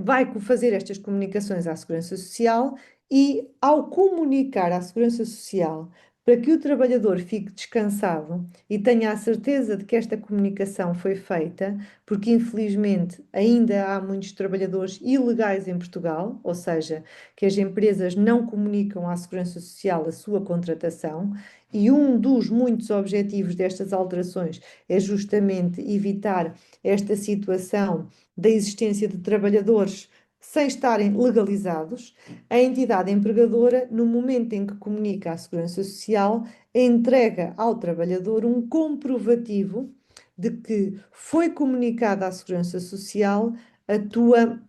vai fazer estas comunicações à Segurança Social e, ao comunicar à Segurança Social para que o trabalhador fique descansado e tenha a certeza de que esta comunicação foi feita, porque infelizmente ainda há muitos trabalhadores ilegais em Portugal, ou seja, que as empresas não comunicam à Segurança Social a sua contratação, e um dos muitos objetivos destas alterações é justamente evitar esta situação da existência de trabalhadores sem estarem legalizados. A entidade empregadora, no momento em que comunica à Segurança Social, entrega ao trabalhador um comprovativo de que foi comunicada à Segurança Social a tua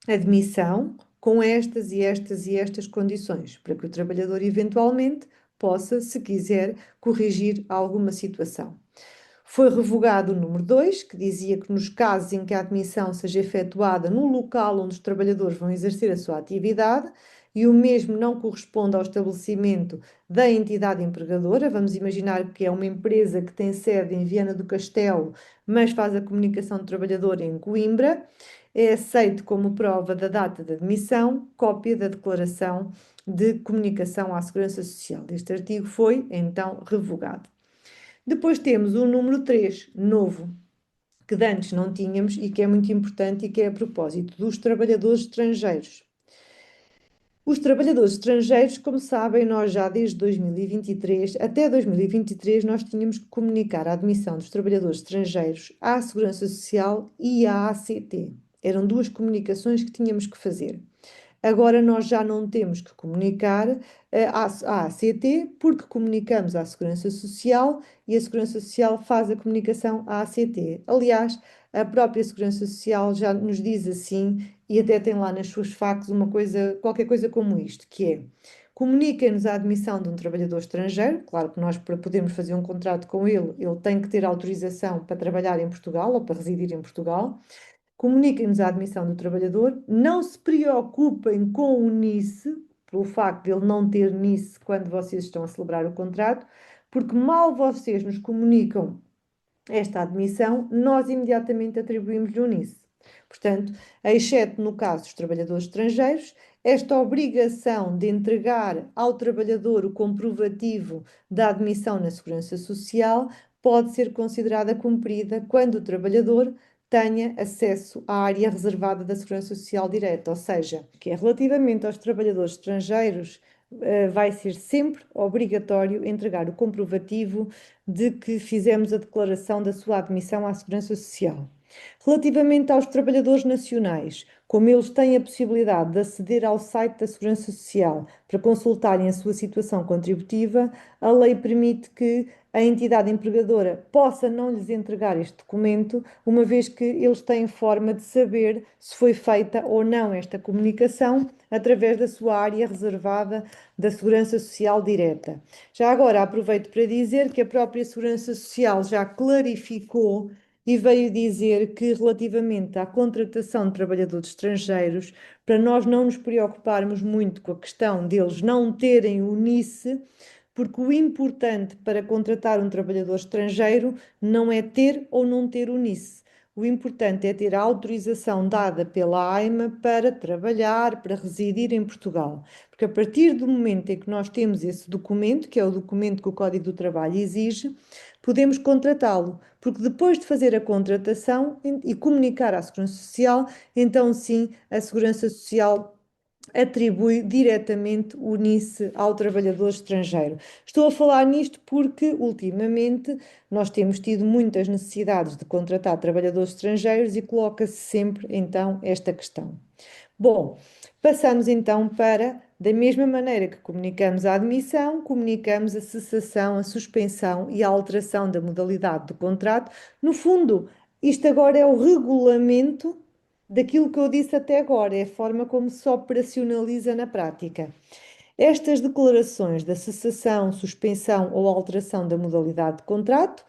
admissão com estas e estas e estas condições, para que o trabalhador eventualmente possa, se quiser, corrigir alguma situação. Foi revogado o número 2, que dizia que nos casos em que a admissão seja efetuada no local onde os trabalhadores vão exercer a sua atividade e o mesmo não corresponde ao estabelecimento da entidade empregadora, vamos imaginar que é uma empresa que tem sede em Viana do Castelo, mas faz a comunicação do trabalhador em Coimbra, é aceito como prova da data de admissão cópia da declaração de comunicação à Segurança Social. Este artigo foi, então, revogado. Depois temos o número 3, novo, que de antes não tínhamos e que é muito importante e que é a propósito dos trabalhadores estrangeiros. Os trabalhadores estrangeiros, como sabem, nós já desde 2023 até 2023 nós tínhamos que comunicar a admissão dos trabalhadores estrangeiros à Segurança Social e à ACT. Eram duas comunicações que tínhamos que fazer. Agora nós já não temos que comunicar à ACT, porque comunicamos à Segurança Social e a Segurança Social faz a comunicação à ACT. Aliás, a própria Segurança Social já nos diz assim, e até tem lá nas suas facs uma coisa, qualquer coisa como isto, que é: comuniquem-nos a admissão de um trabalhador estrangeiro. Claro que nós, para podermos fazer um contrato com ele, ele tem que ter autorização para trabalhar em Portugal ou para residir em Portugal. Comuniquem-nos a admissão do trabalhador, não se preocupem com o NIS, pelo facto de ele não ter NIS quando vocês estão a celebrar o contrato, porque mal vocês nos comunicam esta admissão, nós imediatamente atribuímos-lhe o NIS. Portanto, exceto no caso dos trabalhadores estrangeiros, esta obrigação de entregar ao trabalhador o comprovativo da admissão na Segurança Social pode ser considerada cumprida quando o trabalhador tenha acesso à área reservada da Segurança Social Direta, ou seja, que é relativamente aos trabalhadores estrangeiros, vai ser sempre obrigatório entregar o comprovativo de que fizemos a declaração da sua admissão à Segurança Social. Relativamente aos trabalhadores nacionais, como eles têm a possibilidade de aceder ao site da Segurança Social para consultarem a sua situação contributiva, a lei permite que a entidade empregadora possa não lhes entregar este documento, uma vez que eles têm forma de saber se foi feita ou não esta comunicação através da sua área reservada da Segurança Social Direta. Já agora aproveito para dizer que a própria Segurança Social já clarificou e veio dizer que, relativamente à contratação de trabalhadores estrangeiros, para nós não nos preocuparmos muito com a questão deles não terem o NICE, porque o importante para contratar um trabalhador estrangeiro não é ter ou não ter o NICE. O importante é ter a autorização dada pela AIMA para trabalhar, para residir em Portugal. Porque a partir do momento em que nós temos esse documento, que é o documento que o Código do Trabalho exige, podemos contratá-lo. Porque depois de fazer a contratação e comunicar à Segurança Social, então sim, a Segurança Social atribui diretamente o NICE ao trabalhador estrangeiro. Estou a falar nisto porque, ultimamente, nós temos tido muitas necessidades de contratar trabalhadores estrangeiros e coloca-se sempre, então, esta questão. Bom, passamos então para, da mesma maneira que comunicamos a admissão, comunicamos a cessação, a suspensão e a alteração da modalidade do contrato. No fundo, isto agora é o regulamento daquilo que eu disse até agora, é a forma como se operacionaliza na prática. Estas declarações da cessação, suspensão ou alteração da modalidade de contrato,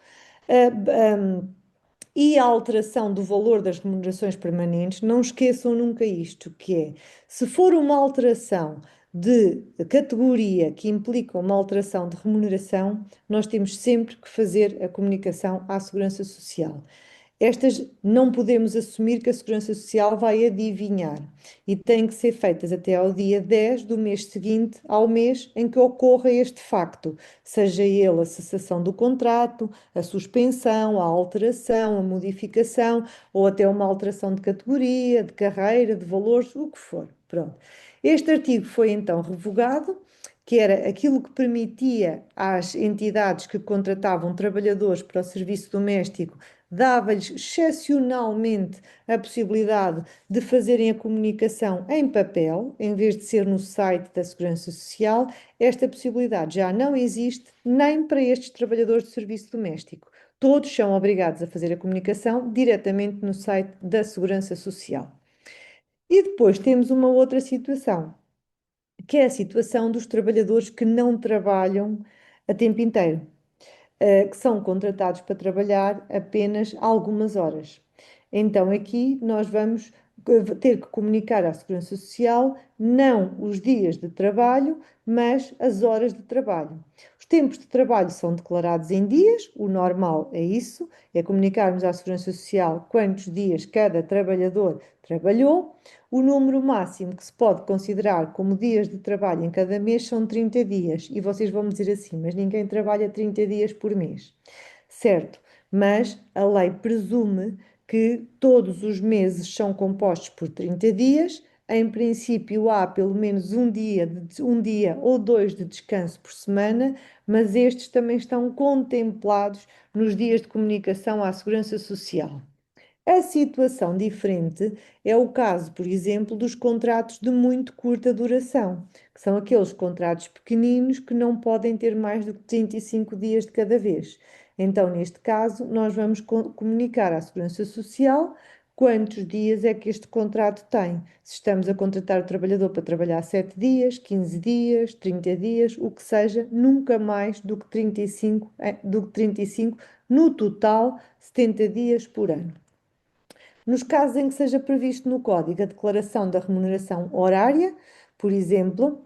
e a alteração do valor das remunerações permanentes, não esqueçam nunca isto, que é, se for uma alteração de categoria que implica uma alteração de remuneração, nós temos sempre que fazer a comunicação à Segurança Social. Estas não podemos assumir que a Segurança Social vai adivinhar e têm que ser feitas até ao dia 10 do mês seguinte ao mês em que ocorra este facto, seja ele a cessação do contrato, a suspensão, a alteração, a modificação ou até uma alteração de categoria, de carreira, de valores, o que for. Pronto. Este artigo foi então revogado, que era aquilo que permitia às entidades que contratavam trabalhadores para o serviço doméstico, dava-lhes excepcionalmente a possibilidade de fazerem a comunicação em papel, em vez de ser no site da Segurança Social. Esta possibilidade já não existe nem para estes trabalhadores de serviço doméstico. Todos são obrigados a fazer a comunicação diretamente no site da Segurança Social. E depois temos uma outra situação, que é a situação dos trabalhadores que não trabalham a tempo inteiro, que são contratados para trabalhar apenas algumas horas. Então, aqui nós vamos ter que comunicar à Segurança Social não os dias de trabalho, mas as horas de trabalho. Os tempos de trabalho são declarados em dias, o normal é isso, é comunicarmos à Segurança Social quantos dias cada trabalhador trabalhou. O número máximo que se pode considerar como dias de trabalho em cada mês são 30 dias. E vocês vão me dizer assim, mas ninguém trabalha 30 dias por mês. Certo, mas a lei presume que todos os meses são compostos por 30 dias. Em princípio, há pelo menos um dia ou dois de descanso por semana, mas estes também estão contemplados nos dias de comunicação à Segurança Social. A situação diferente é o caso, por exemplo, dos contratos de muito curta duração, que são aqueles contratos pequeninos que não podem ter mais do que 35 dias de cada vez. Então, neste caso, nós vamos comunicar à Segurança Social quantos dias é que este contrato tem. Se estamos a contratar o trabalhador para trabalhar 7 dias, 15 dias, 30 dias, o que seja, nunca mais do que 35, no total, 70 dias por ano. Nos casos em que seja previsto no Código a declaração da remuneração horária, por exemplo,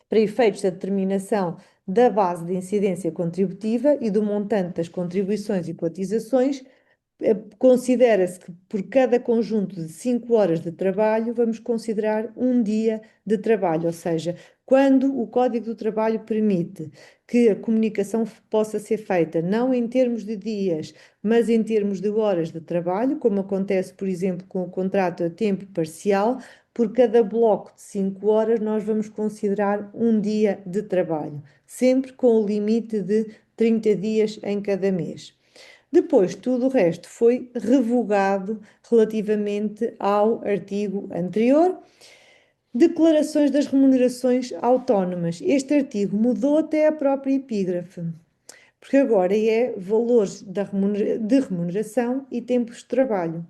para efeitos da determinação da base de incidência contributiva e do montante das contribuições e cotizações, considera-se que por cada conjunto de 5 horas de trabalho vamos considerar um dia de trabalho, ou seja, Quando o Código do Trabalho permite que a comunicação possa ser feita não em termos de dias, mas em termos de horas de trabalho, como acontece, por exemplo, com o contrato a tempo parcial, por cada bloco de 5 horas nós vamos considerar um dia de trabalho, sempre com o limite de 30 dias em cada mês. Depois, tudo o resto foi revogado relativamente ao artigo anterior. Declarações das remunerações autónomas. Este artigo mudou até a própria epígrafe, porque agora é valores de remuneração e tempos de trabalho.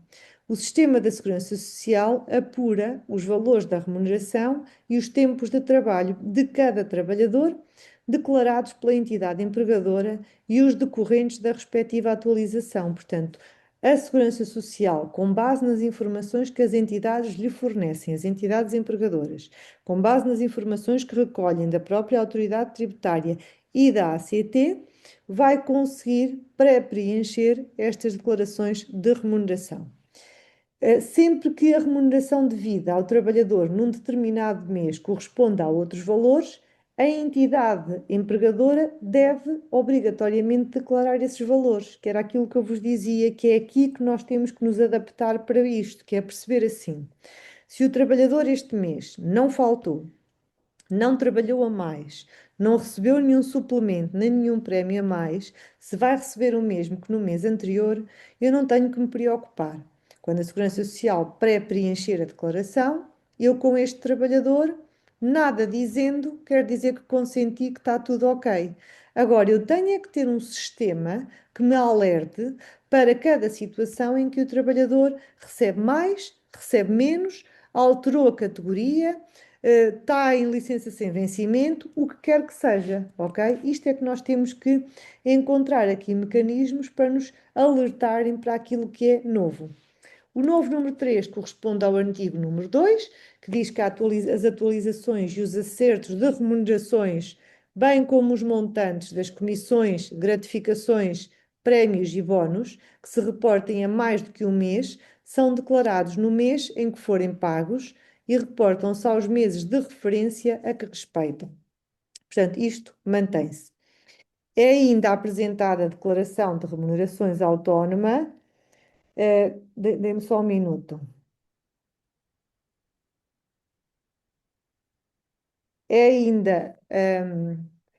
O sistema da Segurança Social apura os valores da remuneração e os tempos de trabalho de cada trabalhador, declarados pela entidade empregadora e os decorrentes da respectiva atualização. Portanto, a Segurança Social, com base nas informações que as entidades lhe fornecem, as entidades empregadoras, com base nas informações que recolhem da própria autoridade tributária e da ACT, vai conseguir pré-preencher estas declarações de remuneração. Sempre que a remuneração devida ao trabalhador num determinado mês corresponda a outros valores, a entidade empregadora deve obrigatoriamente declarar esses valores, que era aquilo que eu vos dizia, que é aqui que nós temos que nos adaptar para isto, que é perceber assim: se o trabalhador este mês não faltou, não trabalhou a mais, não recebeu nenhum suplemento, nem nenhum prémio a mais, se vai receber o mesmo que no mês anterior, eu não tenho que me preocupar. Quando a Segurança Social pré-preencher a declaração, eu com este trabalhador, nada dizendo, quer dizer que consenti que está tudo ok. Agora, eu tenho é que ter um sistema que me alerte para cada situação em que o trabalhador recebe mais, recebe menos, alterou a categoria, está em licença sem vencimento, o que quer que seja, ok? Isto é que nós temos que encontrar aqui mecanismos para nos alertarem para aquilo que é novo. O novo número 3 corresponde ao antigo número 2, que diz que as atualizações e os acertos de remunerações, bem como os montantes das comissões, gratificações, prémios e bónus, que se reportem a mais do que um mês, são declarados no mês em que forem pagos e reportam-se aos meses de referência a que respeitam. Portanto, isto mantém-se. É ainda apresentada a declaração de remunerações autónoma. Dê-me só um minuto. É ainda, é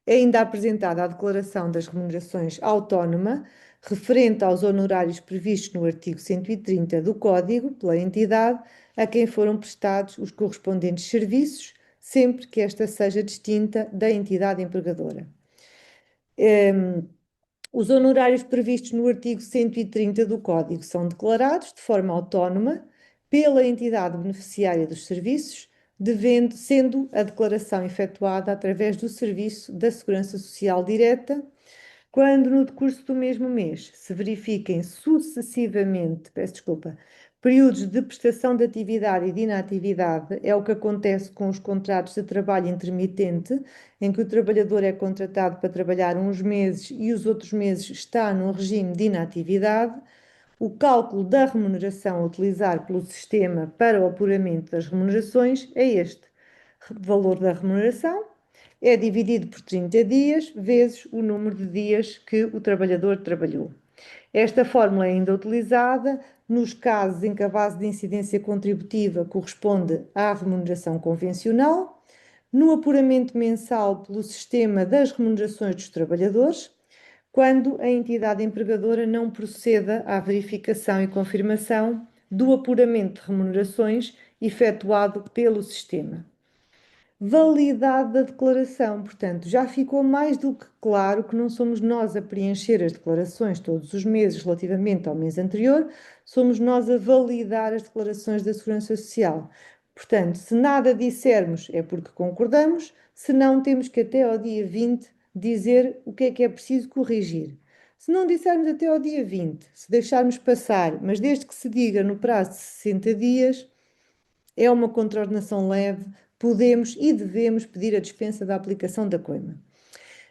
ainda apresentada a declaração das remunerações autónoma, referente aos honorários previstos no artigo 130 do Código, pela entidade a quem foram prestados os correspondentes serviços, sempre que esta seja distinta da entidade empregadora. Os honorários previstos no artigo 130 do Código são declarados de forma autónoma pela entidade beneficiária dos serviços, sendo a declaração efetuada através do Serviço da Segurança Social Direta, quando no decurso do mesmo mês se verifiquem sucessivamente, peço desculpa, períodos de prestação de atividade e de inatividade, é o que acontece com os contratos de trabalho intermitente, em que o trabalhador é contratado para trabalhar uns meses e os outros meses está num regime de inatividade. O cálculo da remuneração a utilizar pelo sistema para o apuramento das remunerações é este: valor da remuneração é dividido por 30 dias vezes o número de dias que o trabalhador trabalhou. Esta fórmula é ainda utilizada nos casos em que a base de incidência contributiva corresponde à remuneração convencional, no apuramento mensal pelo sistema das remunerações dos trabalhadores, quando a entidade empregadora não proceda à verificação e confirmação do apuramento de remunerações efetuado pelo sistema. Validade da declaração. Portanto, já ficou mais do que claro que não somos nós a preencher as declarações todos os meses relativamente ao mês anterior, somos nós a validar as declarações da Segurança Social. Portanto, se nada dissermos é porque concordamos, se não, temos que até ao dia 20 dizer o que é preciso corrigir. Se não dissermos até ao dia 20, se deixarmos passar, mas desde que se diga no prazo de 60 dias, é uma contraordenação leve, podemos e devemos pedir a dispensa da aplicação da coima.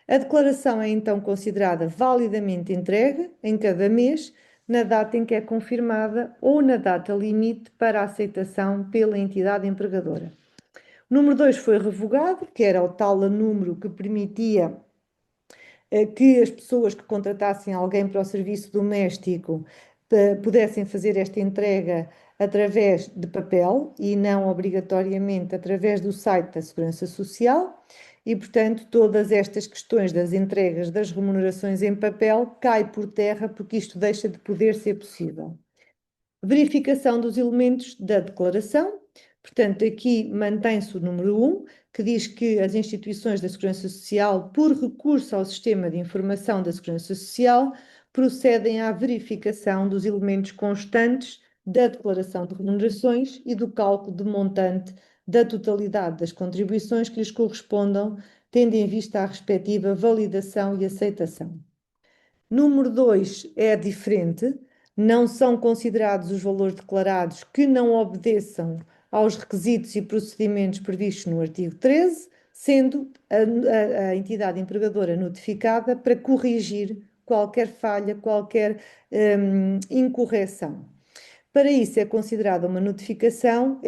A declaração é então considerada validamente entregue em cada mês, na data em que é confirmada ou na data limite para a aceitação pela entidade empregadora. Número 2 foi revogado, que era o tal número que permitia que as pessoas que contratassem alguém para o serviço doméstico pudessem fazer esta entrega através de papel e não obrigatoriamente através do site da Segurança Social. E, portanto, todas estas questões das entregas das remunerações em papel cai por terra porque isto deixa de poder ser possível. Verificação dos elementos da declaração. Portanto, aqui mantém-se o número 1, que diz que as instituições da Segurança Social, por recurso ao Sistema de Informação da Segurança Social, procedem à verificação dos elementos constantes da declaração de remunerações e do cálculo de montante da totalidade das contribuições que lhes correspondam, tendo em vista a respectiva validação e aceitação. Número 2 é diferente, não são considerados os valores declarados que não obedeçam aos requisitos e procedimentos previstos no artigo 13, sendo a entidade empregadora notificada para corrigir qualquer falha, qualquer incorreção. Para isso é considerada notificação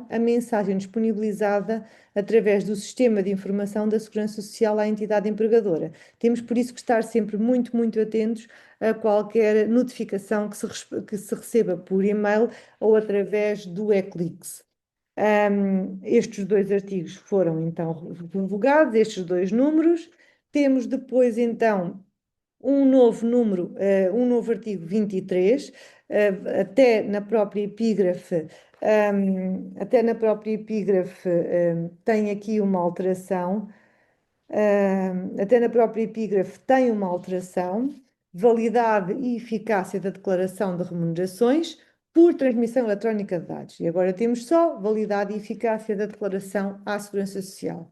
a mensagem disponibilizada através do Sistema de Informação da Segurança Social à entidade empregadora. Temos por isso que estar sempre muito, muito atentos a qualquer notificação que se receba por e-mail ou através do Eclipse. Estes dois artigos foram então revogados, estes dois números. Temos depois então um novo número, um novo artigo 23, até na própria epígrafe, tem aqui uma alteração, até na própria epígrafe tem uma alteração, validade e eficácia da declaração de remunerações por transmissão eletrónica de dados. E agora temos só validade e eficácia da declaração à Segurança Social.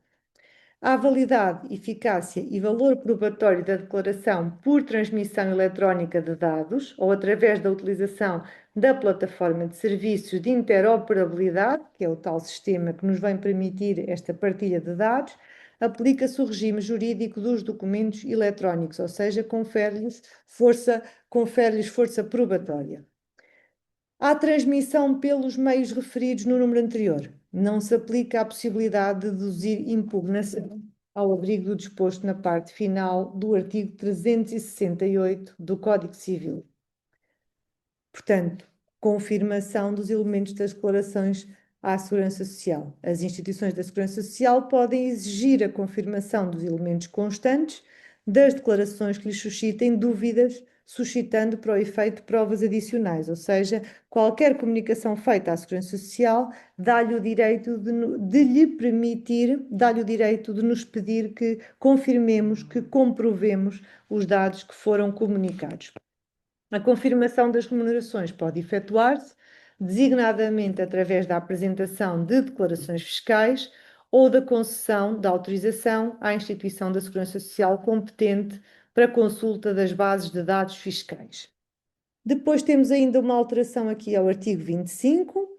Há validade, eficácia e valor probatório da declaração por transmissão eletrónica de dados ou através da utilização da plataforma de serviços de interoperabilidade, que é o tal sistema que nos vai permitir esta partilha de dados, aplica-se o regime jurídico dos documentos eletrónicos, ou seja, confere-lhes força probatória. À transmissão pelos meios referidos no número anterior, não se aplica a possibilidade de deduzir impugnação ao abrigo do disposto na parte final do artigo 368 do Código Civil. Portanto, confirmação dos elementos das declarações à Segurança Social. As instituições da Segurança Social podem exigir a confirmação dos elementos constantes das declarações que lhes suscitem dúvidas, suscitando para o efeito provas adicionais, ou seja, qualquer comunicação feita à Segurança Social dá-lhe o direito de lhe permitir, dá-lhe o direito de nos pedir que confirmemos, que comprovemos os dados que foram comunicados. A confirmação das remunerações pode efetuar-se designadamente através da apresentação de declarações fiscais ou da concessão da autorização à instituição da Segurança Social competente para consulta das bases de dados fiscais. Depois temos ainda uma alteração aqui ao artigo 25,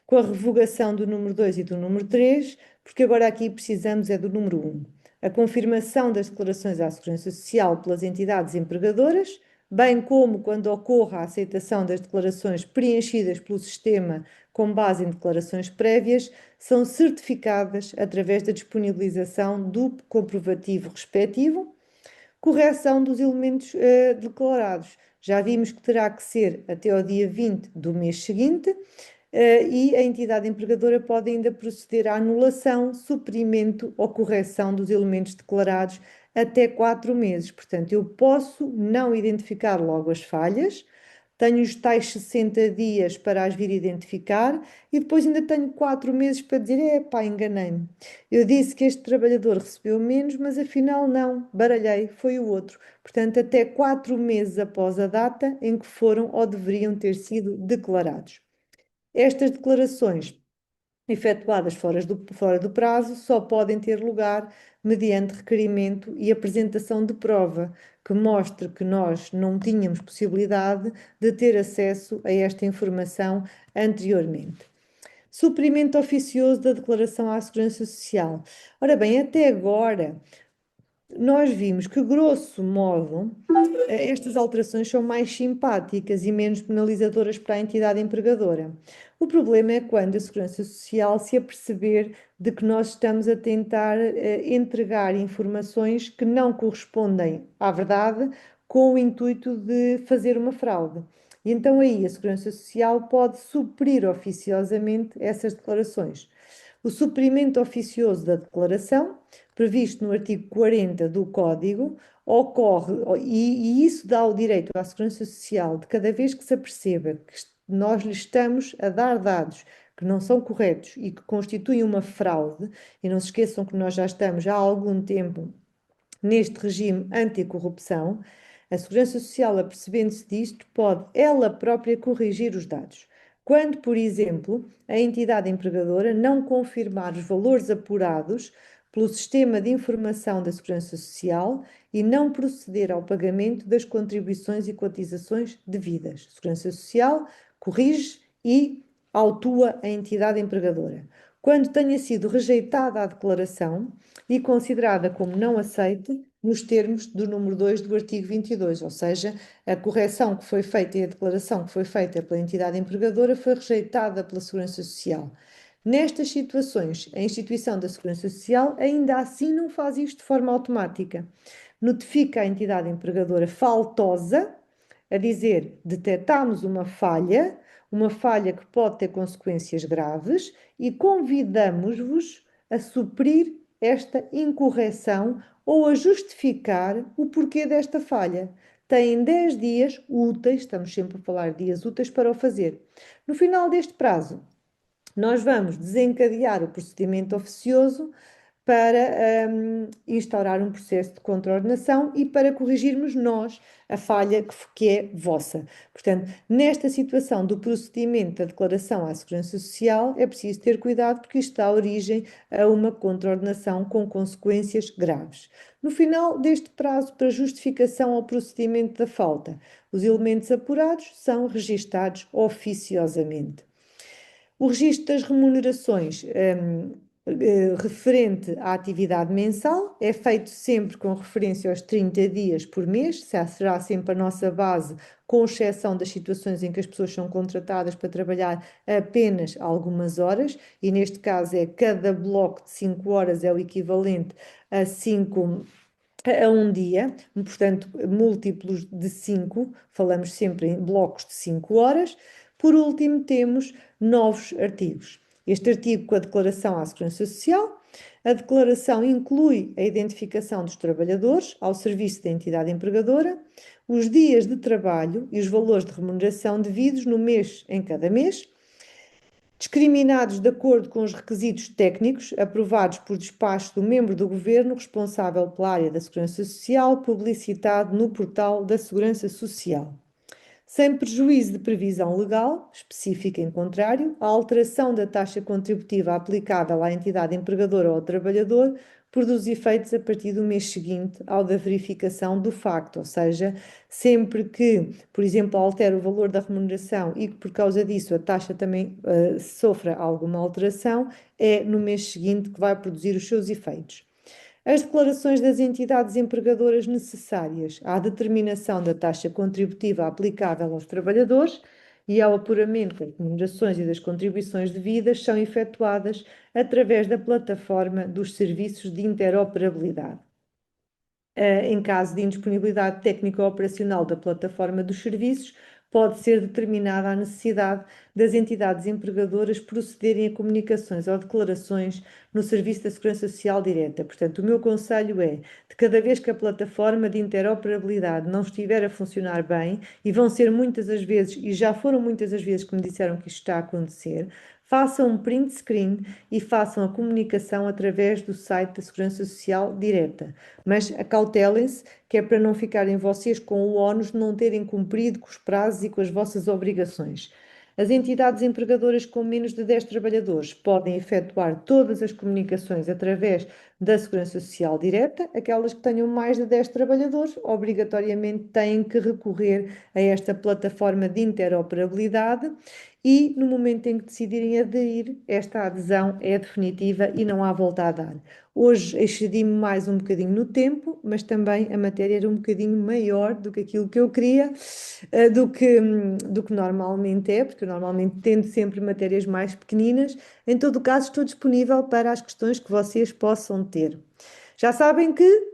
com a revogação do número 2 e do número 3, porque agora aqui precisamos é do número 1. A confirmação das declarações à Segurança Social pelas entidades empregadoras, bem como quando ocorra a aceitação das declarações preenchidas pelo sistema com base em declarações prévias, são certificadas através da disponibilização do comprovativo respectivo. Correção dos elementos declarados. Já vimos que terá que ser até ao dia 20 do mês seguinte, e a entidade empregadora pode ainda proceder à anulação, suprimento ou correção dos elementos declarados até 4 meses. Portanto, eu posso não identificar logo as falhas, tenho os tais 60 dias para as vir identificar e depois ainda tenho 4 meses para dizer, epá, enganei-me. Eu disse que este trabalhador recebeu menos, mas afinal não, baralhei, foi o outro. Portanto, até 4 meses após a data em que foram ou deveriam ter sido declarados. Estas declarações efetuadas fora do prazo só podem ter lugar mediante requerimento e apresentação de prova que mostre que nós não tínhamos possibilidade de ter acesso a esta informação anteriormente. Suprimento oficioso da declaração à Segurança Social. Ora bem, até agora nós vimos que, grosso modo, estas alterações são mais simpáticas e menos penalizadoras para a entidade empregadora. O problema é quando a Segurança Social se aperceber de que nós estamos a tentar entregar informações que não correspondem à verdade, com o intuito de fazer uma fraude. E então aí a Segurança Social pode suprir oficiosamente essas declarações. O suprimento oficioso da declaração, previsto no artigo 40 do Código, ocorre, e isso dá o direito à Segurança Social de cada vez que se aperceba que nós lhe estamos a dar dados que não são corretos e que constituem uma fraude, e não se esqueçam que nós já estamos há algum tempo neste regime anticorrupção, a Segurança Social, apercebendo-se disto, pode ela própria corrigir os dados. Quando, por exemplo, a entidade empregadora não confirmar os valores apurados pelo Sistema de Informação da Segurança Social e não proceder ao pagamento das contribuições e cotizações devidas. A Segurança Social corrige e autua a entidade empregadora. Quando tenha sido rejeitada a declaração e considerada como não aceite, nos termos do número 2 do artigo 22, ou seja, a correção que foi feita e a declaração que foi feita pela entidade empregadora foi rejeitada pela Segurança Social. Nestas situações, a instituição da Segurança Social ainda assim não faz isto de forma automática. Notifica a entidade empregadora faltosa, a dizer: detectamos uma falha que pode ter consequências graves, e convidamos-vos a suprir esta incorreção ou a justificar o porquê desta falha. Têm 10 dias úteis, estamos sempre a falar de dias úteis, para o fazer. No final deste prazo, nós vamos desencadear o procedimento oficioso para instaurar um processo de contraordenação e para corrigirmos nós a falha que é vossa. Portanto, nesta situação do procedimento da declaração à Segurança Social, é preciso ter cuidado porque isto dá origem a uma contraordenação com consequências graves. No final deste prazo para justificação ao procedimento da falta, os elementos apurados são registados oficiosamente. O registro das remunerações referente à atividade mensal é feito sempre com referência aos 30 dias por mês, será sempre a nossa base, com exceção das situações em que as pessoas são contratadas para trabalhar apenas algumas horas, e neste caso é cada bloco de 5 horas é o equivalente a 5 a um dia, portanto, múltiplos de 5, falamos sempre em blocos de 5 horas. Por último, temos novos artigos. Este artigo com a declaração à Segurança Social. A declaração inclui a identificação dos trabalhadores ao serviço da entidade empregadora, os dias de trabalho e os valores de remuneração devidos no mês em cada mês, discriminados de acordo com os requisitos técnicos aprovados por despacho do membro do Governo responsável pela área da Segurança Social, publicitado no portal da Segurança Social. Sem prejuízo de previsão legal específica em contrário, a alteração da taxa contributiva aplicável à entidade empregadora ou ao trabalhador produz efeitos a partir do mês seguinte ao da verificação do facto, ou seja, sempre que, por exemplo, altere o valor da remuneração e que por causa disso a taxa também sofra alguma alteração, é no mês seguinte que vai produzir os seus efeitos. As declarações das entidades empregadoras necessárias à determinação da taxa contributiva aplicável aos trabalhadores e ao apuramento das remunerações e das contribuições devidas são efetuadas através da plataforma dos serviços de interoperabilidade. Em caso de indisponibilidade técnica ou operacional da plataforma dos serviços, pode ser determinada a necessidade das entidades empregadoras procederem a comunicações ou declarações no Serviço da Segurança Social Direta. Portanto, o meu conselho é, de cada vez que a plataforma de interoperabilidade não estiver a funcionar bem, e vão ser muitas as vezes, e já foram muitas as vezes que me disseram que isto está a acontecer, façam um print screen e façam a comunicação através do site da Segurança Social Direta. Mas acautelem-se, que é para não ficarem vocês com o ónus de não terem cumprido com os prazos e com as vossas obrigações. As entidades empregadoras com menos de 10 trabalhadores podem efetuar todas as comunicações através da Segurança Social Direta. Aquelas que tenham mais de 10 trabalhadores, obrigatoriamente têm que recorrer a esta plataforma de interoperabilidade e no momento em que decidirem aderir, esta adesão é definitiva e não há volta a dar. Hoje excedi-me mais um bocadinho no tempo, mas também a matéria era um bocadinho maior do que aquilo que eu queria, do que normalmente é, porque eu normalmente tendo sempre matérias mais pequeninas. Em todo o caso, estou disponível para as questões que vocês possam ter. Já sabem que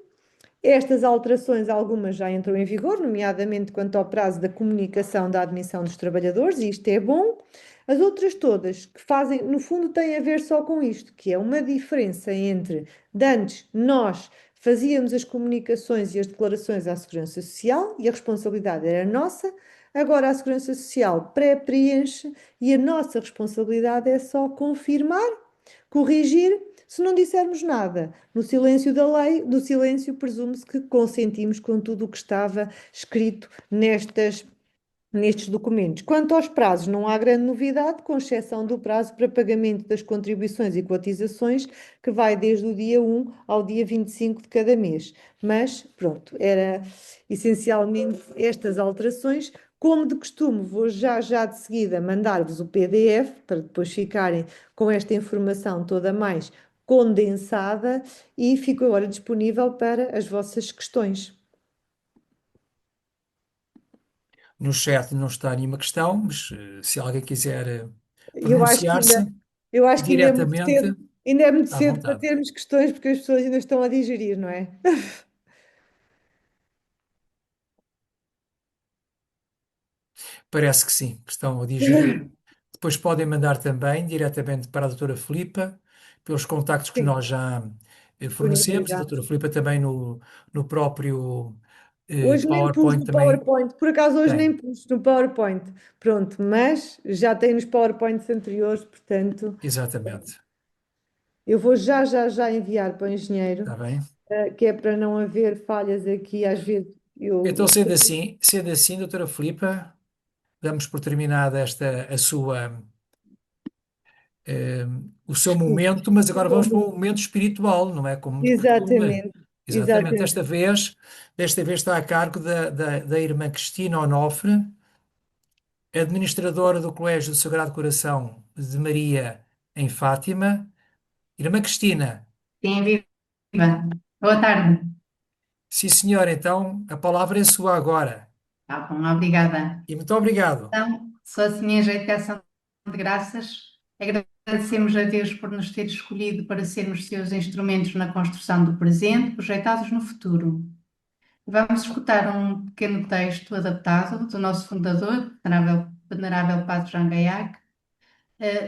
estas alterações, algumas já entram em vigor, nomeadamente quanto ao prazo da comunicação da admissão dos trabalhadores, e isto é bom. As outras todas que fazem, no fundo, têm a ver só com isto, que é uma diferença entre de antes nós fazíamos as comunicações e as declarações à Segurança Social e a responsabilidade era nossa, agora a Segurança Social pré-preenche e a nossa responsabilidade é só confirmar, corrigir. Se não dissermos nada, no silêncio da lei, do silêncio presume-se que consentimos com tudo o que estava escrito nestes documentos. Quanto aos prazos, não há grande novidade, com exceção do prazo para pagamento das contribuições e cotizações, que vai desde o dia 1 ao dia 25 de cada mês. Mas, pronto, era essencialmente estas alterações. Como de costume, vou já de seguida mandar-vos o PDF para depois ficarem com esta informação toda mais condensada e fico agora disponível para as vossas questões. No chat não está nenhuma questão, mas se alguém quiser Eu acho que pronunciar-se ainda, eu acho que diretamente, ainda é muito à cedo para vontade. termos questões, porque as pessoas ainda estão a digerir, não é? Parece que sim, que estão a digerir. Depois podem mandar também diretamente para a doutora Filipa, pelos contactos que Sim, nós já fornecemos. A doutora disponibilizamos. Filipa também no próprio Hoje nem pus PowerPoint no também PowerPoint, por acaso hoje nem tem. pus no PowerPoint. Pronto, mas já tem nos PowerPoints anteriores, portanto, Exatamente. eu vou já enviar para o engenheiro, Está bem? que é para não haver falhas aqui, às vezes Então, eu... sendo assim, doutora Filipa, damos por terminada a sua, o seu Desculpe. momento, mas agora vamos para um momento espiritual, não é? Como de costume. Exatamente, Exatamente. Desta exatamente. vez, desta vez está a cargo da irmã Cristina Onofre, administradora do Colégio do Sagrado Coração de Maria em Fátima. Irmã Cristina, Sim, viva. Boa tarde. sim senhora, então a palavra é sua agora. Tá bom, obrigada. E muito obrigado. Então, só assim em jeito de ação de graças, agradecemos a Deus por nos ter escolhido para sermos seus instrumentos na construção do presente, projetados no futuro. Vamos escutar um pequeno texto adaptado do nosso fundador, Venerável Padre Jean Gaillac,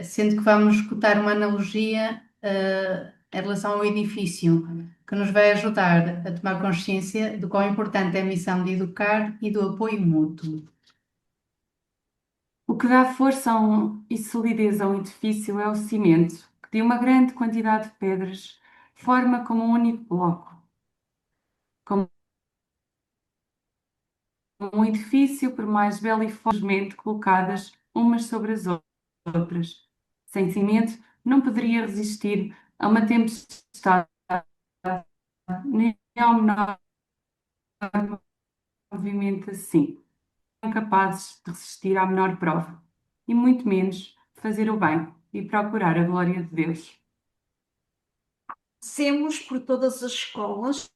sendo que vamos escutar uma analogia, em relação ao edifício, que nos vai ajudar a tomar consciência do quão importante é a missão de educar e do apoio mútuo. O que dá força e solidez a um edifício é o cimento, que de uma grande quantidade de pedras forma como um único bloco. Como um edifício, por mais belo e fortemente colocadas umas sobre as outras. Sem cimento, não poderia resistir a uma tempestade, nem ao menor movimento assim. Incapazes de resistir à menor prova, e muito menos fazer o bem e procurar a glória de Deus. Conhecemos por todas as escolas,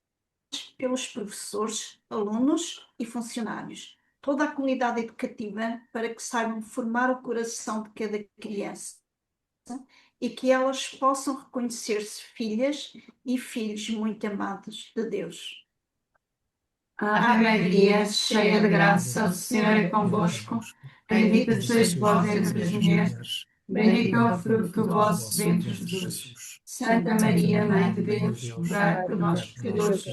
pelos professores, alunos e funcionários, toda a comunidade educativa, para que saibam formar o coração de cada criança e que elas possam reconhecer-se filhas e filhos muito amados de Deus. Ave Maria, cheia de graça, o Senhor é convosco. Bendita sois vós entre as mulheres, bendito é o fruto do vosso ventre, Jesus. Santa Maria, Mãe de Deus, rogai por nós, pecadores,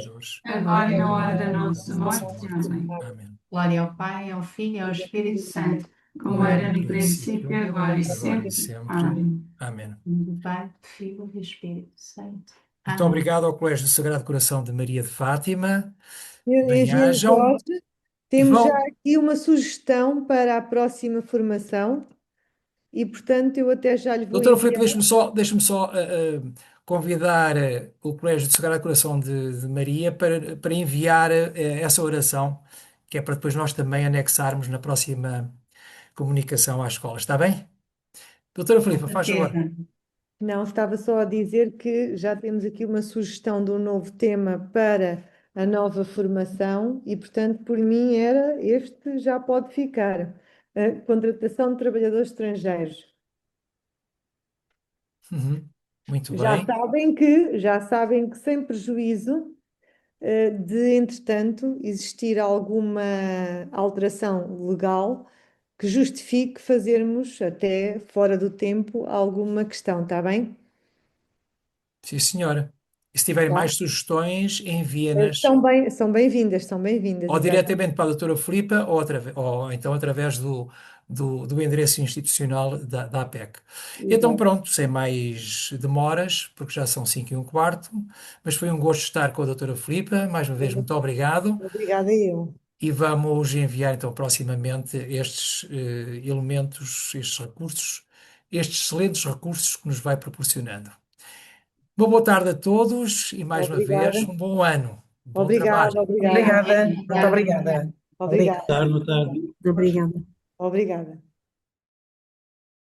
agora e na hora da nossa morte. Amém. Amém. Glória ao Pai, ao Filho e ao Espírito Santo, como Como era no no princípio, agora e agora e sempre. sempre. Amém. Amém. Em nome do Pai, do Filho e do Espírito Santo. Muito Amém. obrigado ao Colégio do Sagrado Coração de Maria de Fátima. Engenheiro Bem-ajam Jorge, e temos já vão. aqui uma sugestão para a próxima formação e, portanto, eu até já lhe vou Doutora Filipe, enviar. deixe-me só convidar o Colégio do Sagrado Coração de Maria para enviar essa oração, que é para depois nós também anexarmos na próxima comunicação às escolas. Está bem? Doutora Com Filipa, faz favor. certeza. Não, estava só a dizer que já temos aqui uma sugestão de um novo tema para a nova formação e, portanto, por mim era este já pode ficar. A contratação de trabalhadores estrangeiros. Uhum. Muito Já bem. sabem que sem prejuízo de, entretanto, existir alguma alteração legal que justifique fazermos até fora do tempo alguma questão, está bem? Sim, senhora. E se tiverem Tá? mais sugestões, enviem-nas São bem-vindas, ou exatamente. diretamente para a doutora Filipa ou então através do endereço institucional da APEC. Então, Exato. pronto, sem mais demoras, porque já são 5:15, mas foi um gosto estar com a doutora Filipa. Mais uma vez, muito obrigado. Obrigada, eu. E vamos enviar então proximamente estes elementos, estes excelentes recursos que nos vai proporcionando. Uma boa tarde a todos e mais uma vez Obrigada, um bom ano, um bom obrigada, trabalho. obrigada, Obrigada. Obrigada, muito obrigada. obrigada, Boa tarde. Obrigada. obrigada.